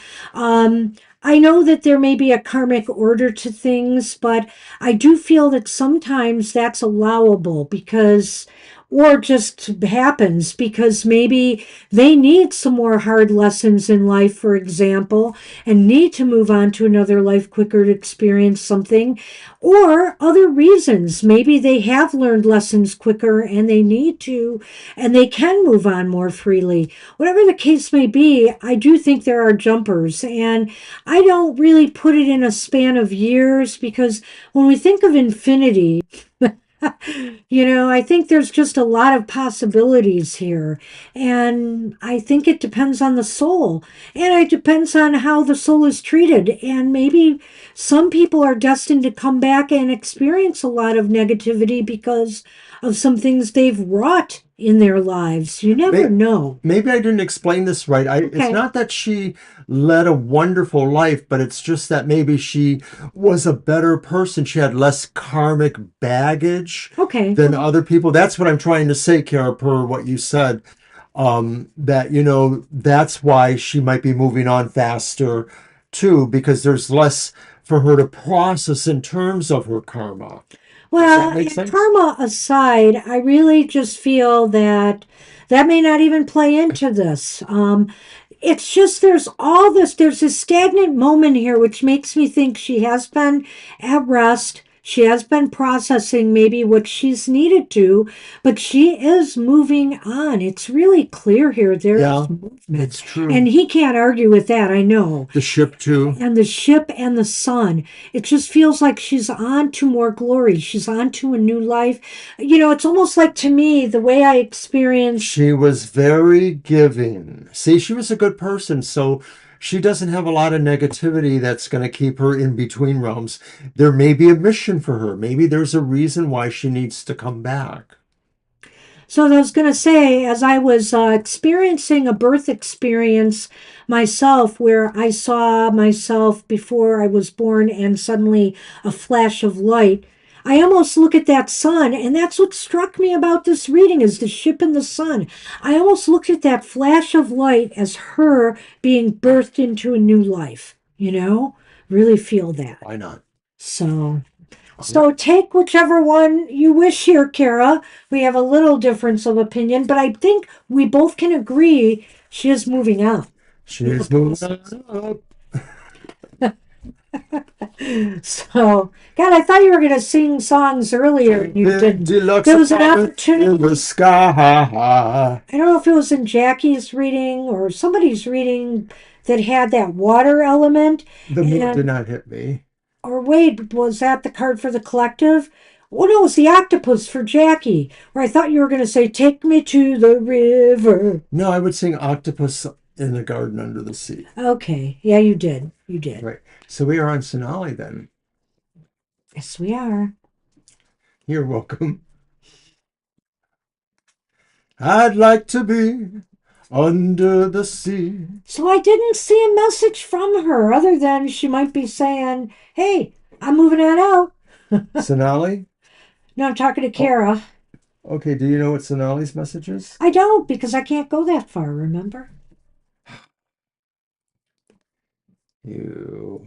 I know that there may be a karmic order to things, but I do feel that sometimes that's allowable because, or just happens because maybe they need some more hard lessons in life, for example, and need to move on to another life quicker to experience something, or other reasons. Maybe they have learned lessons quicker and they need to, and they can move on more freely. Whatever the case may be, I do think there are jumpers, and I don't really put it in a span of years because when we think of infinity, I think there's just a lot of possibilities here. And I think it depends on the soul. And it depends on how the soul is treated. And maybe some people are destined to come back and experience a lot of negativity because of some things they've wrought in their lives. You never May- know. Maybe I didn't explain this right. It's Okay. not that she led a wonderful life, but it's just that maybe she was a better person. She had less karmic baggage Okay. than other people. That's what I'm trying to say, Kara, per what you said. That, that's why she might be moving on faster too, because there's less for her to process in terms of her karma. Does that Well, make and sense? karma aside, I really just feel that that may not even play into this. It's just there's this stagnant moment here, which makes me think she has been at rest. She has been processing maybe what she's needed to, but she is moving on. It's really clear here. There is Yeah, movement. it's true. And he can't argue with that, I know. The ship too. And the ship and the sun. It just feels like she's on to more glory. She's on to a new life. It's almost like to me, the way I experience. She was very giving. See, she was a good person, so she doesn't have a lot of negativity that's going to keep her in between realms. There may be a mission for her. Maybe there's a reason why she needs to come back. So I was going to say, as I was experiencing a birth experience myself, where I saw myself before I was born and suddenly a flash of light, I almost look at that sun, and that's what struck me about this reading is the ship and the sun. I almost looked at that flash of light as her being birthed into a new life, really feel that. Why not? So. Yeah. So take whichever one you wish here, Kara. We have a little difference of opinion, but I think we both can agree she is moving on She with the is moving process. on up. So, God, I thought you were going to sing songs earlier and you Big didn't. deluxe There was an apartment in opportunity. the sky. I don't know if it was in Jackie's reading or somebody's reading that had that water element. The moon did And, not hit me. or wait, was that the card for the collective? Oh no, it's the octopus for Jackie. Or I thought you were going to say, "Take me to the river." No, I would sing Octopus in the Garden Under the Sea. Okay, yeah, you did. You did. Right. So we are on Sonali then. Yes, we are. You're welcome. I'd like to be under the sea. So I didn't see a message from her other than she might be saying, "Hey, I'm moving on out." Sonali? No, I'm talking to Oh, Kara. okay. Do you know what Sonali's message is? I don't because I can't go that far, remember? You.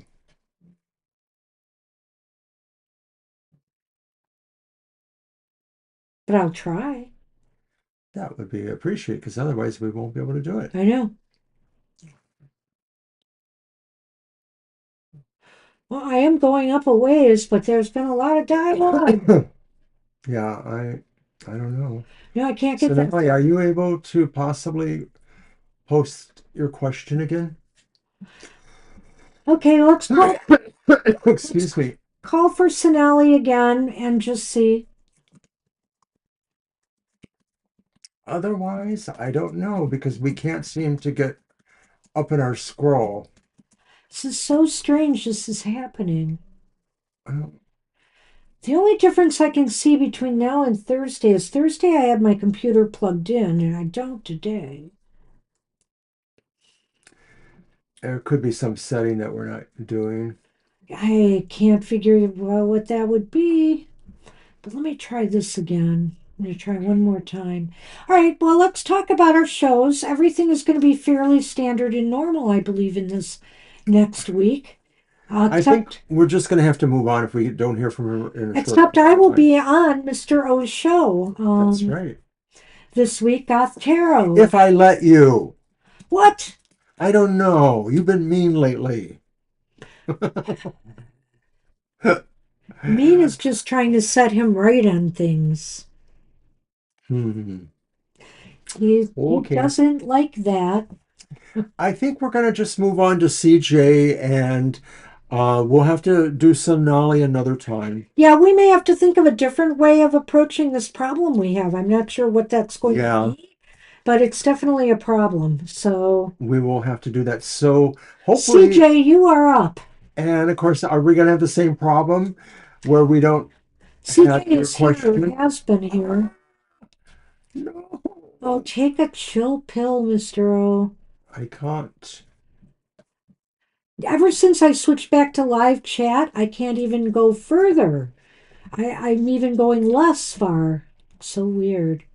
But I'll try. That would be appreciated because otherwise we won't be able to do it. I know. Well, I am going up a ways, but there's been a lot of dialogue. Yeah, I don't know. No, I can't get that Sonali, are far. you able to possibly post your question again? Okay, let's Excuse me. call for Sonali again and just see. Otherwise, I don't know because we can't seem to get up in our scroll. This is so strange this is happening. Uh, The only difference I can see between now and Thursday is Thursday I had my computer plugged in and I don't today. There could be some setting that we're not doing. I can't figure out what that would be. But let me try this again. I'm going to try one more time. All right, well, let's talk about our shows. Everything is going to be fairly standard and normal, I believe, in this next week. I think Except we're just going to have to move on if we don't hear from her in a short except I amount of will time. be on Mr. O's show That's right. this week, Goth Tarot. If I let you. What? I don't know. You've been mean lately. Mean is just trying to set him right on things. Hmm. He Okay. doesn't like that. I think we're going to just move on to CJ and we'll have to do some Nolly another time. Yeah, we may have to think of a different way of approaching this problem we have. I'm not sure what that's going to Yeah, be, but it's definitely a problem. So, we will have to do that. So hopefully, CJ, you are up. and of course, are we going to have the same problem where we don't CJ have your is here, question? has been here. No, Oh, take a chill pill, Mr. O. I can't. Ever since I switched back to live chat, I can't even go further. I'm even going less far. So weird.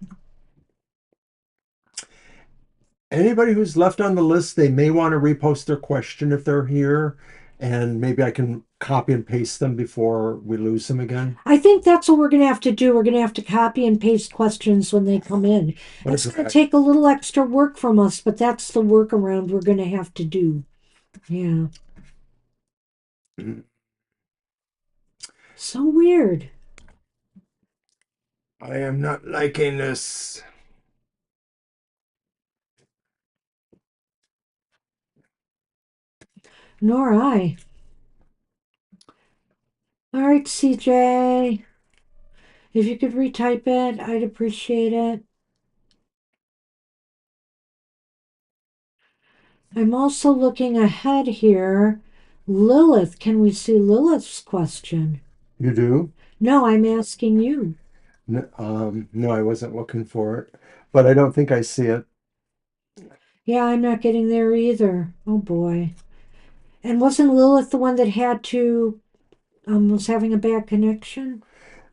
Anybody who's left on the list, they may want to repost their question if they're here, and maybe I can copy and paste them before we lose them again. I think that's what we're going to have to do. We're going to have to copy and paste questions when they come in. What a It's going to drag. take a little extra work from us, but that's the workaround we're going to have to do. Yeah. So weird. I am not liking this. Nor I. All right, CJ. If you could retype it, I'd appreciate it. I'm also looking ahead here. Lilith, can we see Lilith's question? You do? No, I'm asking you. No, I wasn't looking for it, but I don't think I see it. Yeah, I'm not getting there either. Oh boy. And wasn't Lilith the one that had to was having a bad connection?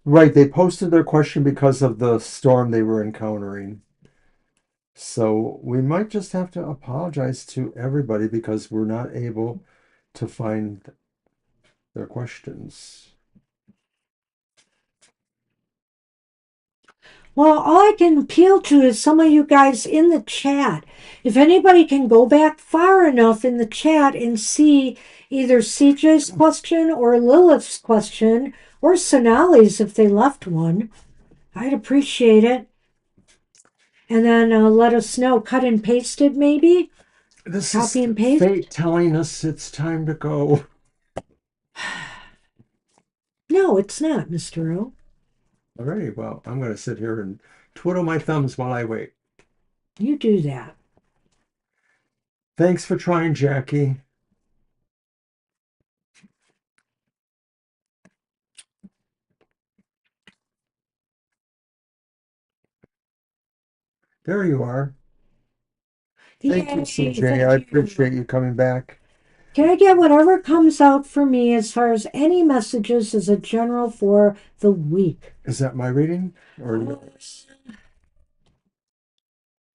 Right, they posted their question because of the storm they were encountering. So we might just have to apologize to everybody because we're not able to find their questions. Well, all I can appeal to is some of you guys in the chat. If anybody can go back far enough in the chat and see either CJ's question or Lilith's question or Sonali's if they left one, I'd appreciate it. And then let us know. Cut and pasted, maybe? This is Copy and paste? fate telling us it's time to go. No, it's not, Mr. O. Alrighty, well, I'm going to sit here and twiddle my thumbs while I wait. You do that. Thanks for trying, Jackie. There you are. Thank you, Yay, CJ. I thank you. appreciate you coming back. Can I get whatever comes out for me as far as any messages as a general for the week? Is that my reading or Uh, yours?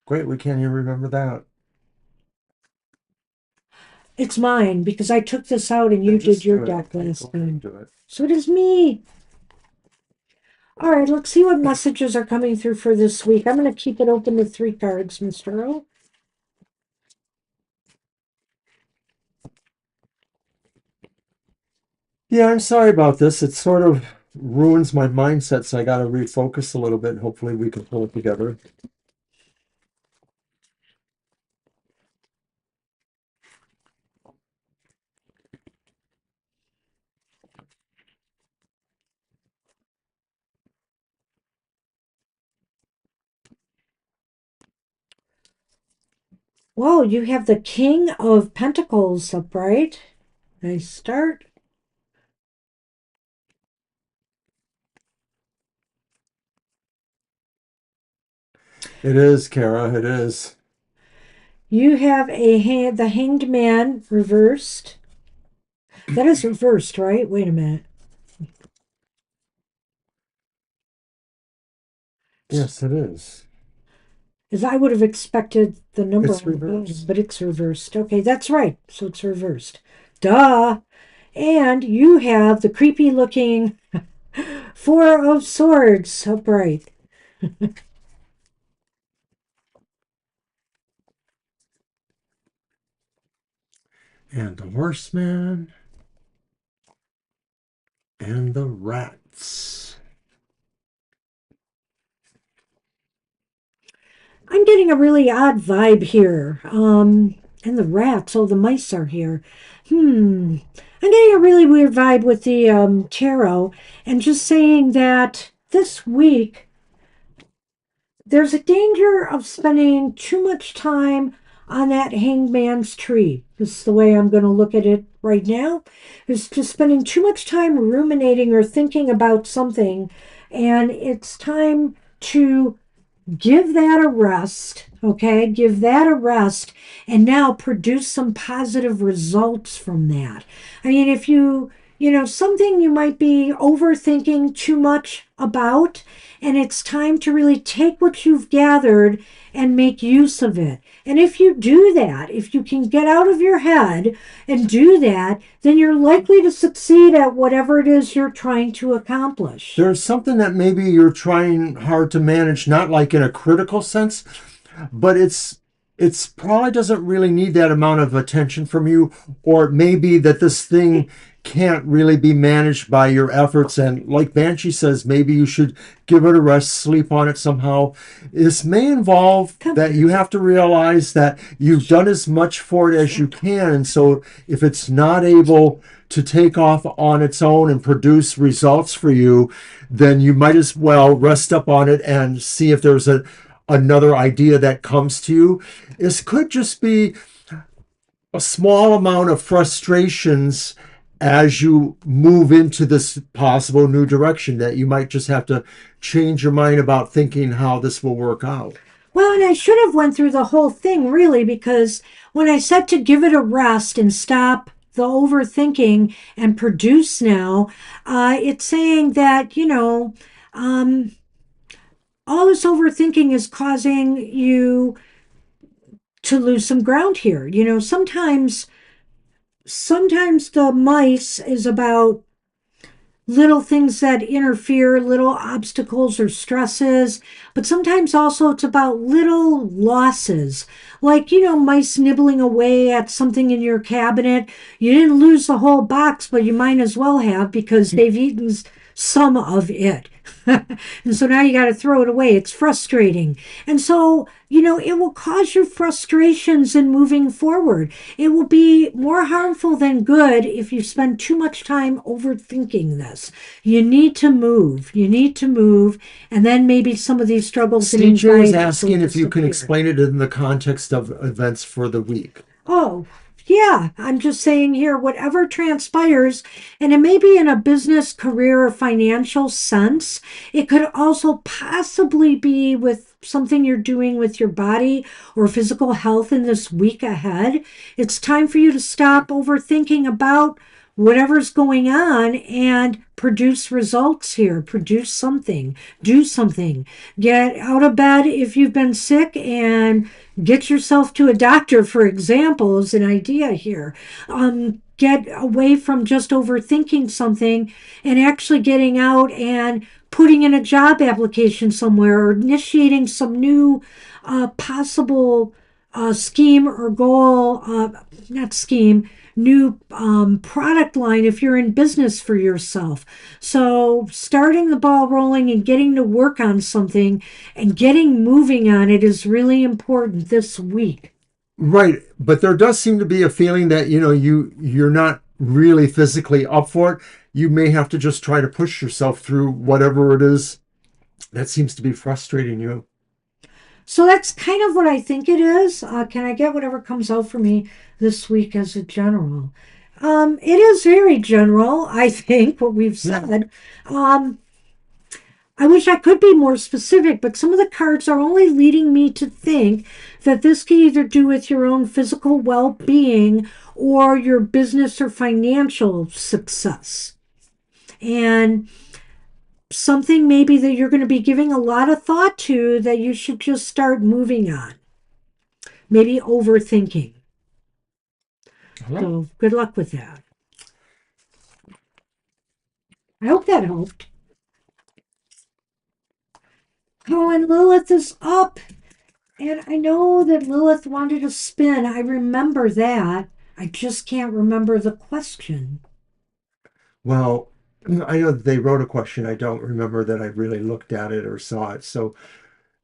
Great, we can't even remember that. it's mine because I took this out and Then you did just your do it. deck Okay, last go ahead and time. do it. So it is me. All right, let's see what messages are coming through for this week. I'm going to keep it open to 3 cards, Mr. Earl. Yeah, I'm sorry about this. It sort of ruins my mindset, so I got to refocus a little bit. Hopefully, we can pull it together. Whoa, you have the King of Pentacles upright. Nice start. It is, Kara. It is. You have the Hanged Man reversed. That is reversed, right? Wait a minute. Yes, it is. As I would have expected the number It's on the bottom, reversed. but it's reversed. Okay, that's right. So it's reversed. Duh. And you have the creepy looking Four of Swords upright. And the horseman and the rats. I'm getting a really odd vibe here. And the rats. Oh, the mice are here. I'm getting a really weird vibe with the tarot, and just saying that this week there's a danger of spending too much time on that hangman's tree. This is the way I'm going to look at it right now. Is just spending too much time ruminating or thinking about something, and it's time to give that a rest, okay? Give that a rest and now produce some positive results from that. I mean, if something you might be overthinking too much about, and it's time to really take what you've gathered and make use of it. And if you do that, if you can get out of your head and do that, then you're likely to succeed at whatever it is you're trying to accomplish. There's something that maybe you're trying hard to manage, not like in a critical sense, but it's probably doesn't really need that amount of attention from you, or maybe that this thing can't really be managed by your efforts, and like Banshee says, maybe you should give it a rest, sleep on it somehow. This may involve that you have to realize that you've done as much for it as you can, and so if it's not able to take off on its own and produce results for you, then you might as well rest up on it and see if there's another idea that comes to you. This could just be a small amount of frustrations as you move into this possible new direction, that you might just have to change your mind about thinking how this will work out. Well, and I should have went through the whole thing really, because when I said to give it a rest and stop the overthinking and produce now, it's saying that, all this overthinking is causing you to lose some ground here. Sometimes the mice is about little things that interfere, little obstacles or stresses, but sometimes also it's about little losses. Like, mice nibbling away at something in your cabinet. You didn't lose the whole box, but you might as well have, because they've eaten some of it. And so now you got to throw it away. It's frustrating. And so, it will cause you frustrations in moving forward. It will be more harmful than good if you spend too much time overthinking this. You need to move. You need to move. And then maybe some of these struggles and CJ is anxieties will asking if you can disappear. explain it in the context of events for the week. Oh, yeah. I'm just saying here, whatever transpires, and it may be in a business, career, or financial sense. It could also possibly be with something you're doing with your body or physical health in this week ahead. It's time for you to stop overthinking about whatever's going on and produce results here. Produce something, do something. Get out of bed if you've been sick and get yourself to a doctor, for example, is an idea here. Get away from just overthinking something and actually getting out and putting in a job application somewhere or initiating some new possible scheme or goal, not scheme, new product line if you're in business for yourself. So, starting the ball rolling and getting to work on something and getting moving on it is really important this week. Right, but there does seem to be a feeling that you're not really physically up for it. You may have to just try to push yourself through whatever it is that seems to be frustrating you. So that's kind of what I think it is. Can I get whatever comes out for me this week as a general? It is very general, I think, what we've Yeah. said. Um, I wish I could be more specific, but some of the cards are only leading me to think that this can either do with your own physical well being or your business or financial success. And something maybe that you're going to be giving a lot of thought to that you should just start moving on. Maybe overthinking. Hello? So good luck with that. I hope that helped. Oh, and Lilith is up. And I know that Lilith wanted a spin. I remember that. I just can't remember the question. Well, I know that they wrote a question. I don't remember that I really looked at it or saw it. So,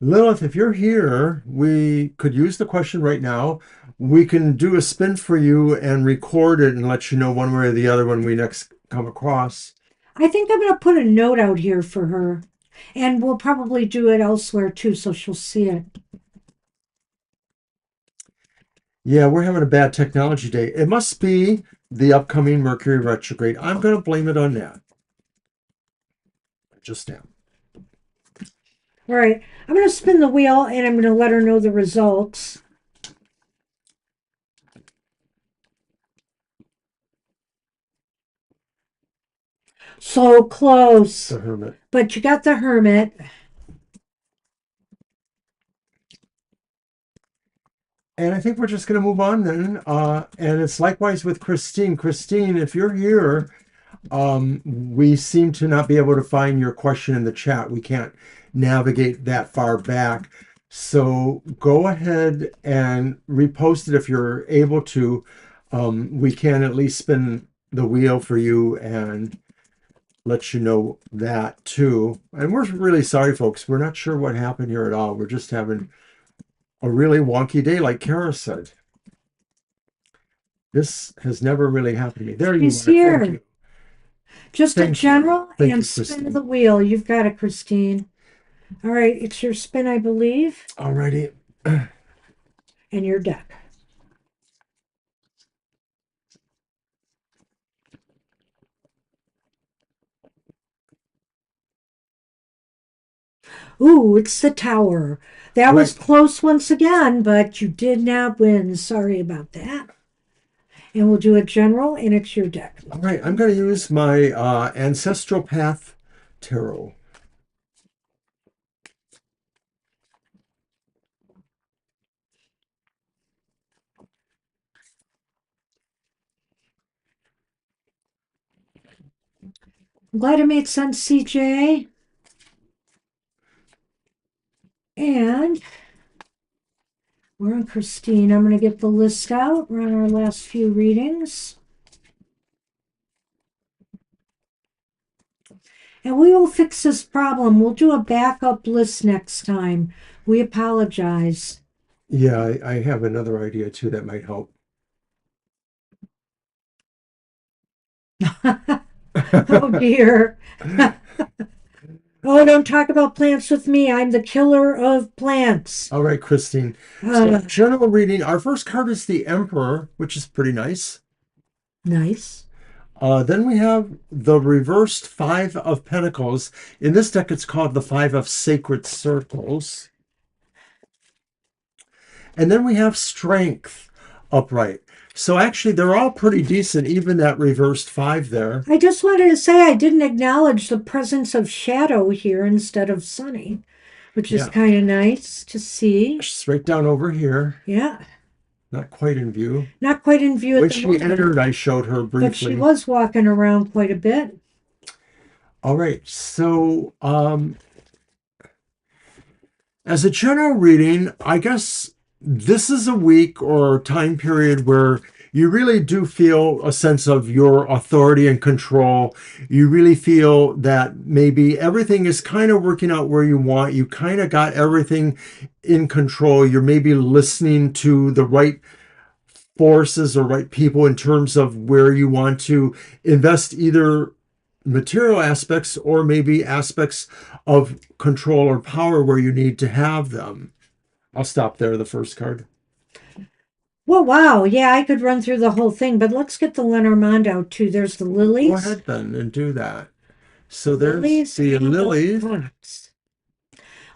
Lilith, if you're here, we could use the question right now. We can do a spin for you and record it and let you know one way or the other when we next come across. I think I'm going to put a note out here for her. And we'll probably do it elsewhere too, so she'll see it. Yeah, we're having a bad technology day. It must be the upcoming Mercury retrograde. I'm going to blame it on that. I just am. All right. I'm going to spin the wheel and I'm going to let her know the results. So close. The Hermit. But you got the Hermit. And I think we're just going to move on then. And it's likewise with Christine. Christine, if you're here, we seem to not be able to find your question in the chat. We can't navigate that far back. So go ahead and repost it if you're able to. We can at least spin the wheel for you and let you know that too. And we're really sorry, folks. We're not sure what happened here at all. We're just having a really wonky day, like Kara said. This has never really happened to me. There you She's are. Thank here. you. Just a Thank you. general Thank and you, spin Christine. the wheel. You've got it, Christine. All right. It's your spin, I believe, Alrighty. and your deck. Ooh, it's the Tower. That was Right. close once again, but you did not win. Sorry about that. And we'll do a general, and it's your deck. All right. I'm going to use my Ancestral Path Tarot. I'm glad it made sense, CJ. And we're on Christine. I'm going to get the list out. We're on our last few readings. And we will fix this problem. We'll do a backup list next time. We apologize. Yeah, I have another idea too that might help. Oh dear. Oh, don't talk about plants with me. I'm the killer of plants. All right, Christine. So, Uh, general reading. Our first card is the Emperor, which is pretty nice. nice. Then we have the reversed Five of Pentacles. In this deck, it's called the Five of Sacred Circles. And then we have Strength upright. So actually, they're all pretty decent, even that reversed five there. I just wanted to say I didn't acknowledge the presence of shadow here instead of sunny, which is Yeah, kind of nice to see. straight down over here. Yeah, Not quite in view. not quite in view at When the she moment, entered, I showed her but she briefly. was walking around quite a bit. All right, so as a general reading, I guess this is a week or time period where you really do feel a sense of your authority and control. You really feel that maybe everything is kind of working out where you want. You kind of got everything in control. You're maybe listening to the right forces or right people in terms of where you want to invest either material aspects or maybe aspects of control or power where you need to have them. I'll stop there, the first card. Well, wow. Yeah, I could run through the whole thing, but let's get the Lenormand out too. There's the Go lilies. ahead then and do that. The So there's lilies the and the lilies fox.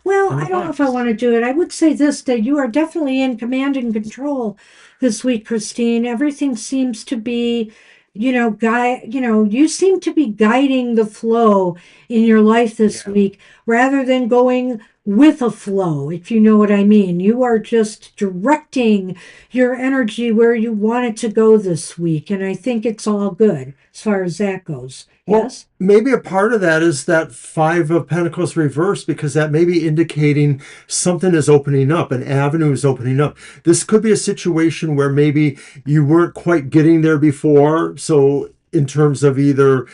Well, and the I don't know if I fox. want to do it. I would say this, that you are definitely in command and control this week, Christine. Everything seems to be, you seem to be guiding the flow in your life this Yeah. week rather than going with a flow, if you know what I mean. You are just directing your energy where you want it to go this week. And I think it's all good as far as that goes. Well, Yes? maybe a part of that is that Five of Pentacles reversed because that may be indicating something is opening up, an avenue is opening up. This could be a situation where maybe you weren't quite getting there before. So, in terms of either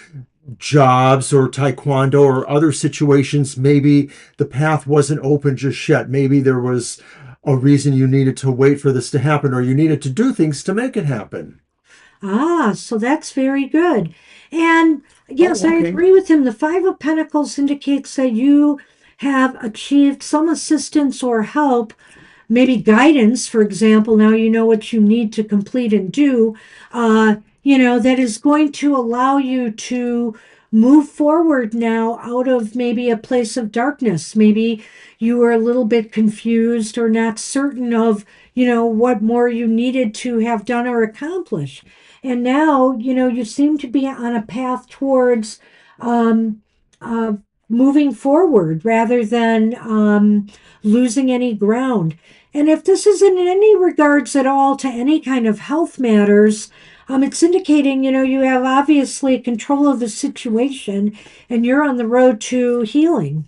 jobs or taekwondo or other situations, maybe the path wasn't open just yet. Maybe there was a reason you needed to wait for this to happen or you needed to do things to make it happen. Ah, so that's very good. And yes, Oh, I okay. agree with him. The Five of Pentacles indicates that you have achieved some assistance or help, maybe guidance, for example. Now you know what you need to complete and do, that is going to allow you to move forward now out of maybe a place of darkness. Maybe you were a little bit confused or not certain of, what more you needed to have done or accomplish. And now, you seem to be on a path towards um, uh, moving forward rather than losing any ground. And if this is in any regards at all to any kind of health matters, it's indicating, you have obviously control of the situation and you're on the road to healing.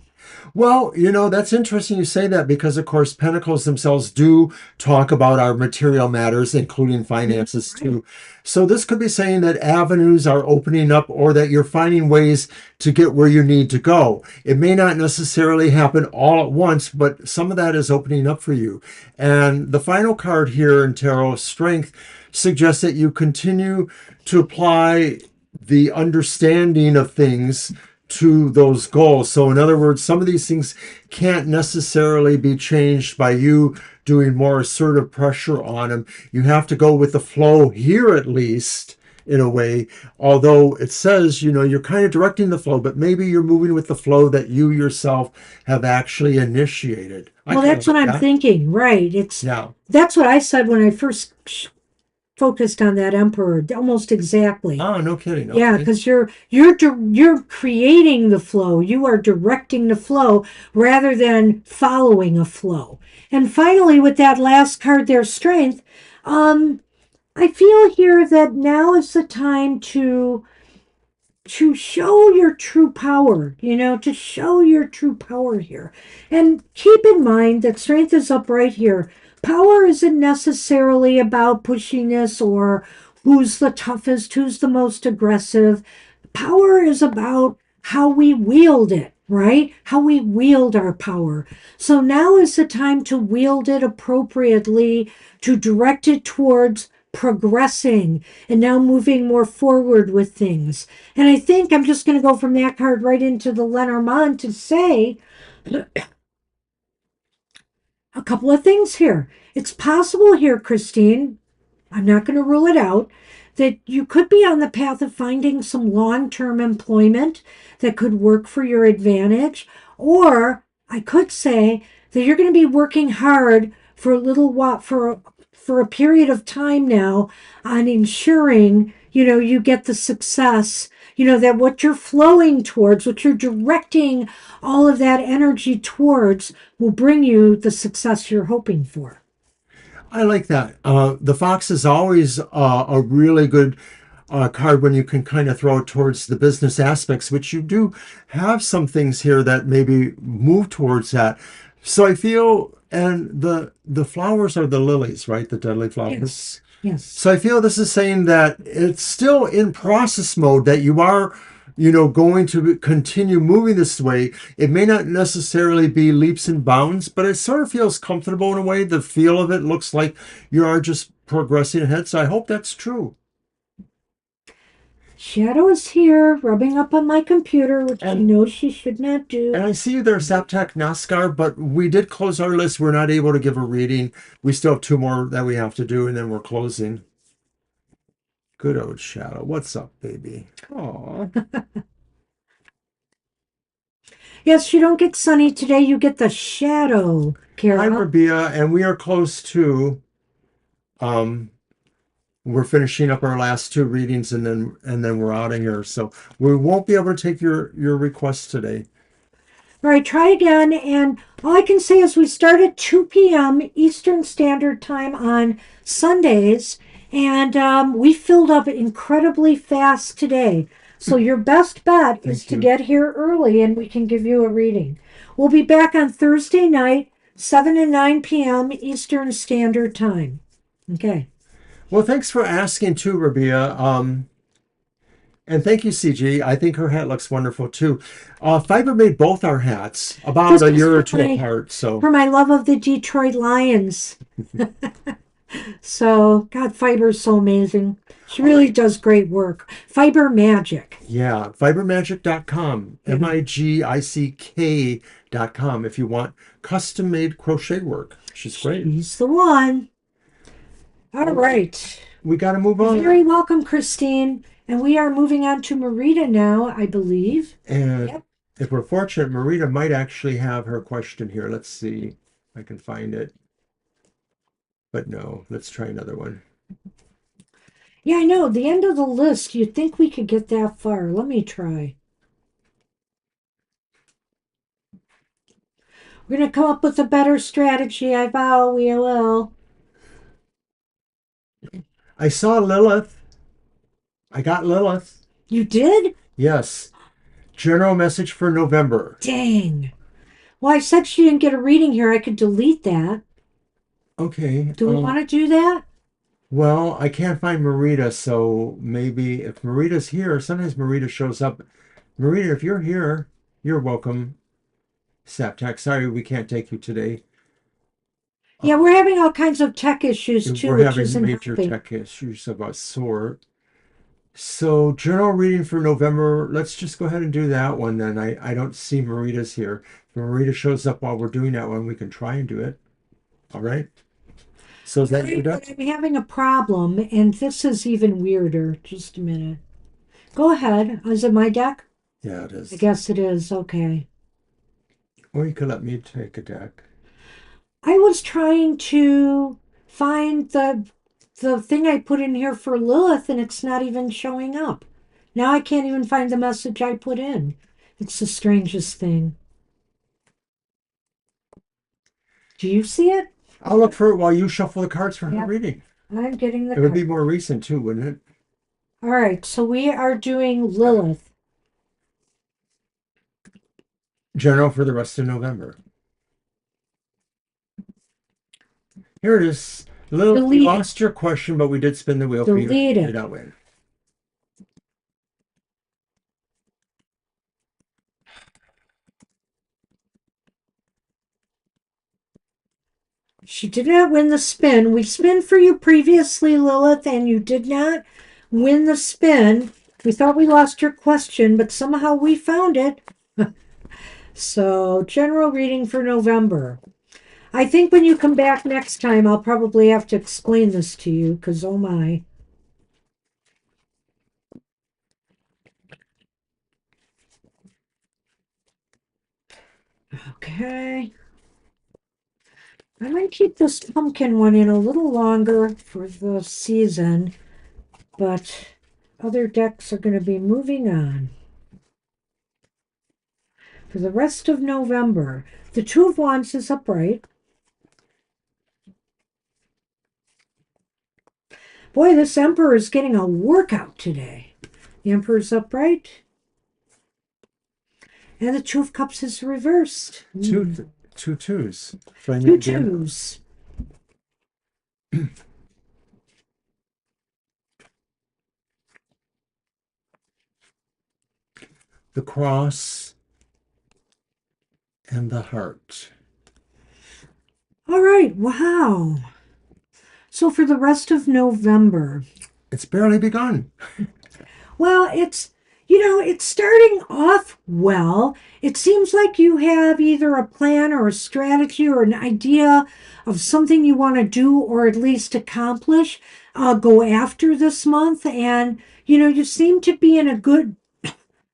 Well, that's interesting you say that because, of course, pentacles themselves do talk about our material matters, including finances, Right. too. So, this could be saying that avenues are opening up or that you're finding ways to get where you need to go. It may not necessarily happen all at once, but some of that is opening up for you. And the final card here in Tarot, Strength, suggests that you continue to apply the understanding of things to those goals. So, in other words, some of these things can't necessarily be changed by you doing more assertive pressure on them. You have to go with the flow here, at least, in a way. Although it says, you're kind of directing the flow, but maybe you're moving with the flow that you yourself have actually initiated. I Well, kind of that's what like I'm that. thinking, right? Yeah. That's what I said when I first focused on that emperor, almost exactly. Oh, no kidding. Yeah, Okay. because you're creating the flow. You are directing the flow rather than following a flow. And finally, with that last card, their strength, um, I feel here that now is the time to show your true power, to show your true power here. And keep in mind that strength is up right here. Power isn't necessarily about pushiness or who's the toughest, who's the most aggressive. Power is about how we wield it, right? How we wield our power. So now is the time to wield it appropriately, to direct it towards progressing and now moving more forward with things. And I think I'm just going to go from that card right into the Lenormand to say a couple of things here. It's possible here, Christine, I'm not going to rule it out, that you could be on the path of finding some long term employment that could work for your advantage. Or I could say that you're going to be working hard for a little while, for a period of time now on ensuring, you get the success, that what you're flowing towards, what you're directing all of that energy towards will bring you the success you're hoping for. I like that. The fox is always a really good card when you can kind of throw it towards the business aspects, which you do have some things here that maybe move towards that. So I feel, and the flowers are the lilies, right? The deadly flowers. Yes. Yes. So I feel this is saying that it's still in process mode, that you are, going to continue moving this way. It may not necessarily be leaps and bounds, but it sort of feels comfortable in a way. The feel of it looks like you are just progressing ahead. So I hope that's true. Shadow is here, rubbing up on my computer, which she And knows she should not do. and I see you there, Saptak Naskar, but we did close our list. We're not able to give a reading. We still have two more that we have to do, and then we're closing. Good old Shadow. What's up, baby? Oh. Yes, you don't get sunny today, you get the shadow, Hi, Kara. Rabia, and we are close to um we're finishing up our last two readings, and then we're out of here. So we won't be able to take your requests today. All right, try again. And all I can say is we start at 2 p.m. Eastern Standard Time on Sundays, and we filled up incredibly fast today. So your best bet is Thank to you. get here early and we can give you a reading. We'll be back on Thursday night, 7 and 9 p.m. Eastern Standard Time. Okay. Well, thanks for asking too, Rabia. And thank you, CG. I think her hat looks wonderful too. Fiber made both our hats about This a is year or for two my apart. So for my love of the Detroit Lions. So, God, Fiber's so amazing. She really does great work. Fiber Magic. yeah, fibermagic.com, Yeah. MIGICK.com if you want custom made crochet work. She's great. She's the one. All right. We got to move You're on. very welcome, Christine. And we are moving on to Marita now, I believe. And Yep. if we're fortunate, Marita might actually have her question here. Let's see if I can find it. But no, let's try another one. Yeah, I know. The end of the list, you'd think we could get that far. Let me try. We're going to come up with a better strategy. I vow we will. I saw Lilith. I got Lilith. You did? Yes. General message for November. Dang. Well, I said she didn't get a reading here. I could delete that. Okay. Do we want to do that? Well, I can't find Marita, so maybe if Marita's here, sometimes Marita shows up. Marita, if you're here, you're welcome. Saptak, sorry we can't take you today. Yeah, we're having all kinds of tech issues too, We're which having isn't major helping. tech issues of a sort. So, journal reading for November, let's just go ahead and do that one then. I don't see Marita's here. If Marita shows up while we're doing that one, we can try and do it. All right? So, is that you done? I'm having a problem, and this is even weirder. Just a minute. Go ahead. Is it my deck? Yeah, it I is. guess it is. Okay. Or you could let me take a deck. I was trying to find the thing I put in here for Lilith, and it's not even showing up. Now I can't even find the message I put in. It's the strangest thing. Do you see it? I'll look for it while you shuffle the cards for her Yeah. reading. I'm getting the It would be card. more recent too, wouldn't it? All right, so we are doing Lilith. General for the rest of November. Here it is. Little, we Delete it. lost your question, but we did spin the wheel for you. Delete You it. did not win. She did not win the spin. We spin for you previously, Lilith, and you did not win the spin. We thought we lost your question, but somehow we found it. So, general reading for November. I think when you come back next time, I'll probably have to explain this to you, because oh my. Okay. I might keep this pumpkin one in a little longer for the season, but other decks are going to be moving on. For the rest of November, the Two of Wands is upright. Boy, this Emperor is getting a workout today. The Emperor's upright. And the Two of Cups is reversed. Two twos. Two twos. The cross and the heart. All right, wow. So for the rest of November, it's barely begun. Well, it's starting off well. It seems like you have either a plan or a strategy or an idea of something you want to do or at least accomplish, go after this month. And, you seem to be in a good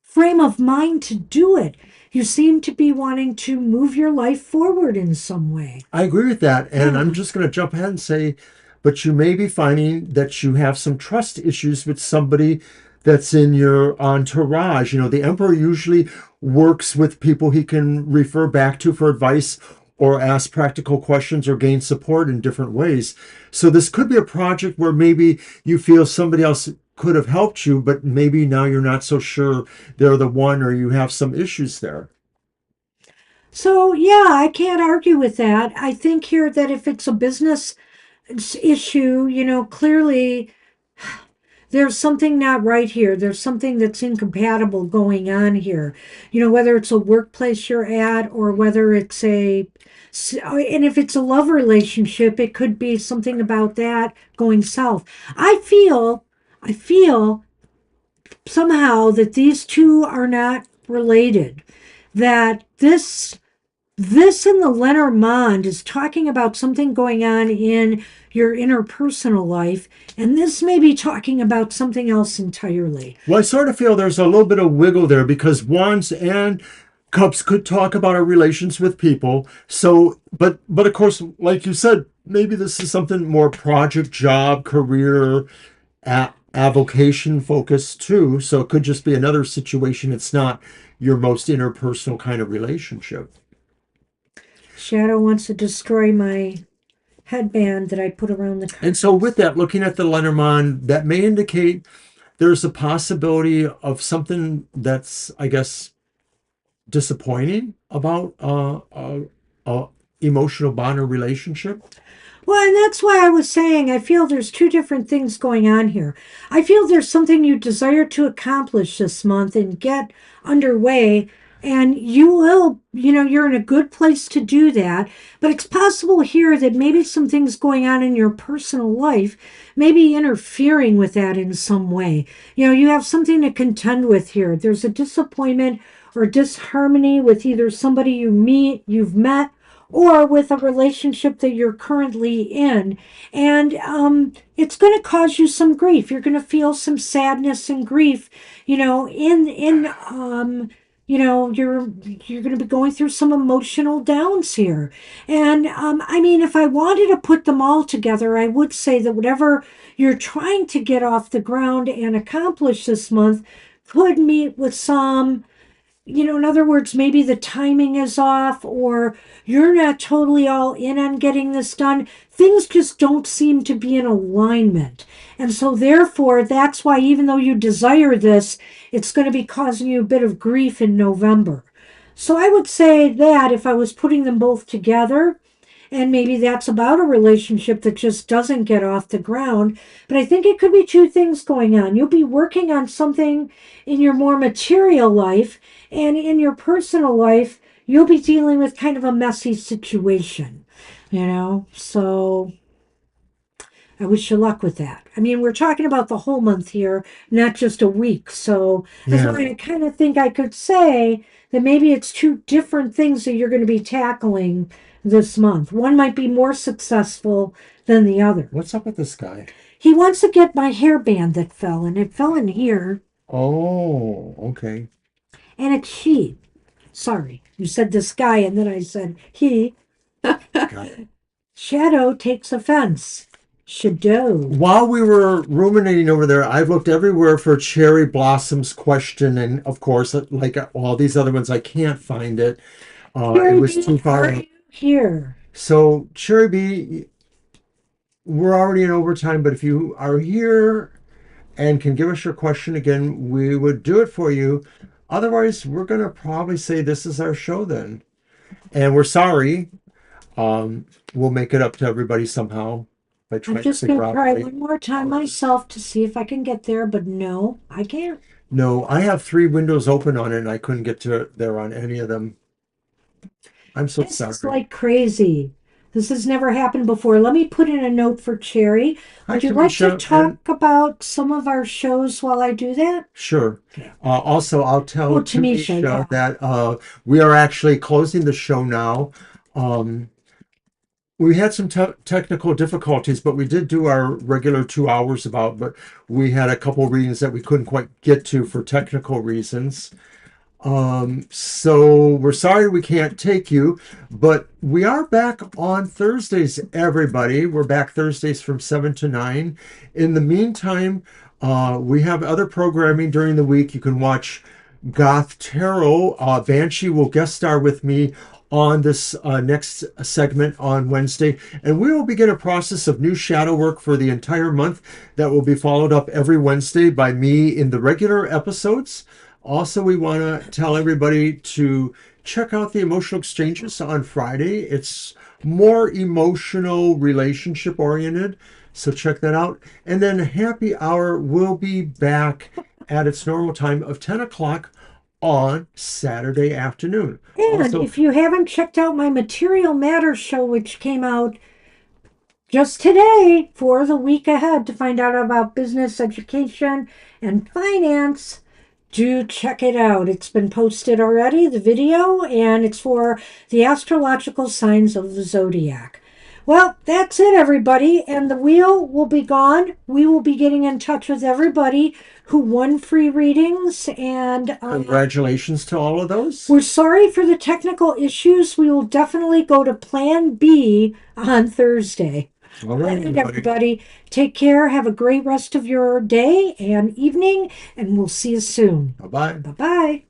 frame of mind to do it. You seem to be wanting to move your life forward in some way. I agree with that. And I'm just going to jump ahead and say, but you may be finding that you have some trust issues with somebody that's in your entourage. The Emperor usually works with people he can refer back to for advice or ask practical questions or gain support in different ways. So this could be a project where maybe you feel somebody else could have helped you, but maybe now you're not so sure they're the one, or you have some issues there. So, yeah, I can't argue with that. I think here that if it's a business issue, clearly there's something not right here. There's something that's incompatible going on here. Whether it's a workplace you're at or whether it's and if it's a love relationship, it could be something about that going south. I feel somehow that these two are not related. That this in the Lenormand is talking about something going on in your interpersonal life, and this may be talking about something else entirely. Well, I sort of feel there's a little bit of wiggle there because Wands and Cups could talk about our relations with people. So, but of course, like you said, maybe this is something more project, job, career, avocation focused too. So it could just be another situation. It's not your most interpersonal kind of relationship. Shadow wants to destroy my headband that I put around the cards. And so with that, looking at the Lenormand, that may indicate there's a possibility of something that's, I guess, disappointing about a emotional bond or relationship. Well, and that's why I was saying I feel there's two different things going on here. I feel there's something you desire to accomplish this month and get underway, and you will, you're in a good place to do that. But it's possible here that maybe some things going on in your personal life may be interfering with that in some way. You have something to contend with here. There's a disappointment or disharmony with either somebody you've met, or with a relationship that you're currently in. And it's going to cause you some grief. You're going to feel some sadness and grief, you're going to be going through some emotional downs here. And I mean, if I wanted to put them all together, I would say that whatever you're trying to get off the ground and accomplish this month could meet with some, in other words, maybe the timing is off or you're not totally all in on getting this done. Things just don't seem to be in alignment. And so therefore, that's why even though you desire this, it's going to be causing you a bit of grief in November. So I would say that if I was putting them both together, and maybe that's about a relationship that just doesn't get off the ground. But I think it could be two things going on. You'll be working on something in your more material life, and in your personal life, you'll be dealing with kind of a messy situation. So I wish you luck with that. I mean, we're talking about the whole month here, not just a week. So that's Yeah. why I kind of think I could say that maybe it's two different things that you're going to be tackling this month. One might be more successful than the other. What's up with this guy? He wants to get my hairband that fell, and it fell in here, Oh, okay. and it's she. Sorry, you said this guy, and then I said he. Got it. Shadow takes offense. Shadow. While we were ruminating over there, I've looked everywhere for Cherry Blossom's question, and of course, like all these other ones, I can't find it. It Carrie was too B, far are out. you here? So, Cherry B, we're already in overtime, but if you are here and can give us your question again, we would do it for you. Otherwise, we're going to probably say this is our show then. And we're sorry. We'll make it up to everybody somehow by I'm trying to just going figure to out try how to one more time hours. myself to see if I can get there, but no, I can't. No, I have three windows open on it and I couldn't get to there on any of them. I'm so This is sorry. like crazy. This has never happened before. Let me put in a note for Cherry. Hi, Would you like to Tamisha. talk And about some of our shows while I do that? sure. Okay. Also, I'll tell Oh, Tamisha, Tamisha yeah. that we are actually closing the show now. We had some technical difficulties, but we did do our regular 2 hours about, but we had a couple readings that we couldn't quite get to for technical reasons. So we're sorry we can't take you, but we are back on Thursdays, everybody. We're back Thursdays from 7 to 9. In the meantime, we have other programming during the week. You can watch Goth Tarot. Banshee will guest star with me on this next segment on Wednesday, and we will begin a process of new shadow work for the entire month that will be followed up every Wednesday by me in the regular episodes. Also, we want to tell everybody to check out the emotional exchanges on Friday. It's more emotional, relationship oriented. So check that out. And then Happy Hour will be back at its normal time of 10 o'clock on Saturday afternoon. And Also, if you haven't checked out my Material Matter show, which came out just today for the week ahead to find out about business, education, and finance, do check it out. It's been posted already, the video, and it's for the astrological signs of the zodiac. Well, that's it, everybody. And the wheel will be gone. We will be getting in touch with everybody who won free readings. And congratulations to all of those. we're sorry for the technical issues. We will definitely go to Plan B on Thursday. All All right, right, everybody. everybody. Take care. Have a great rest of your day and evening, and we'll see you soon. Bye bye. Bye bye.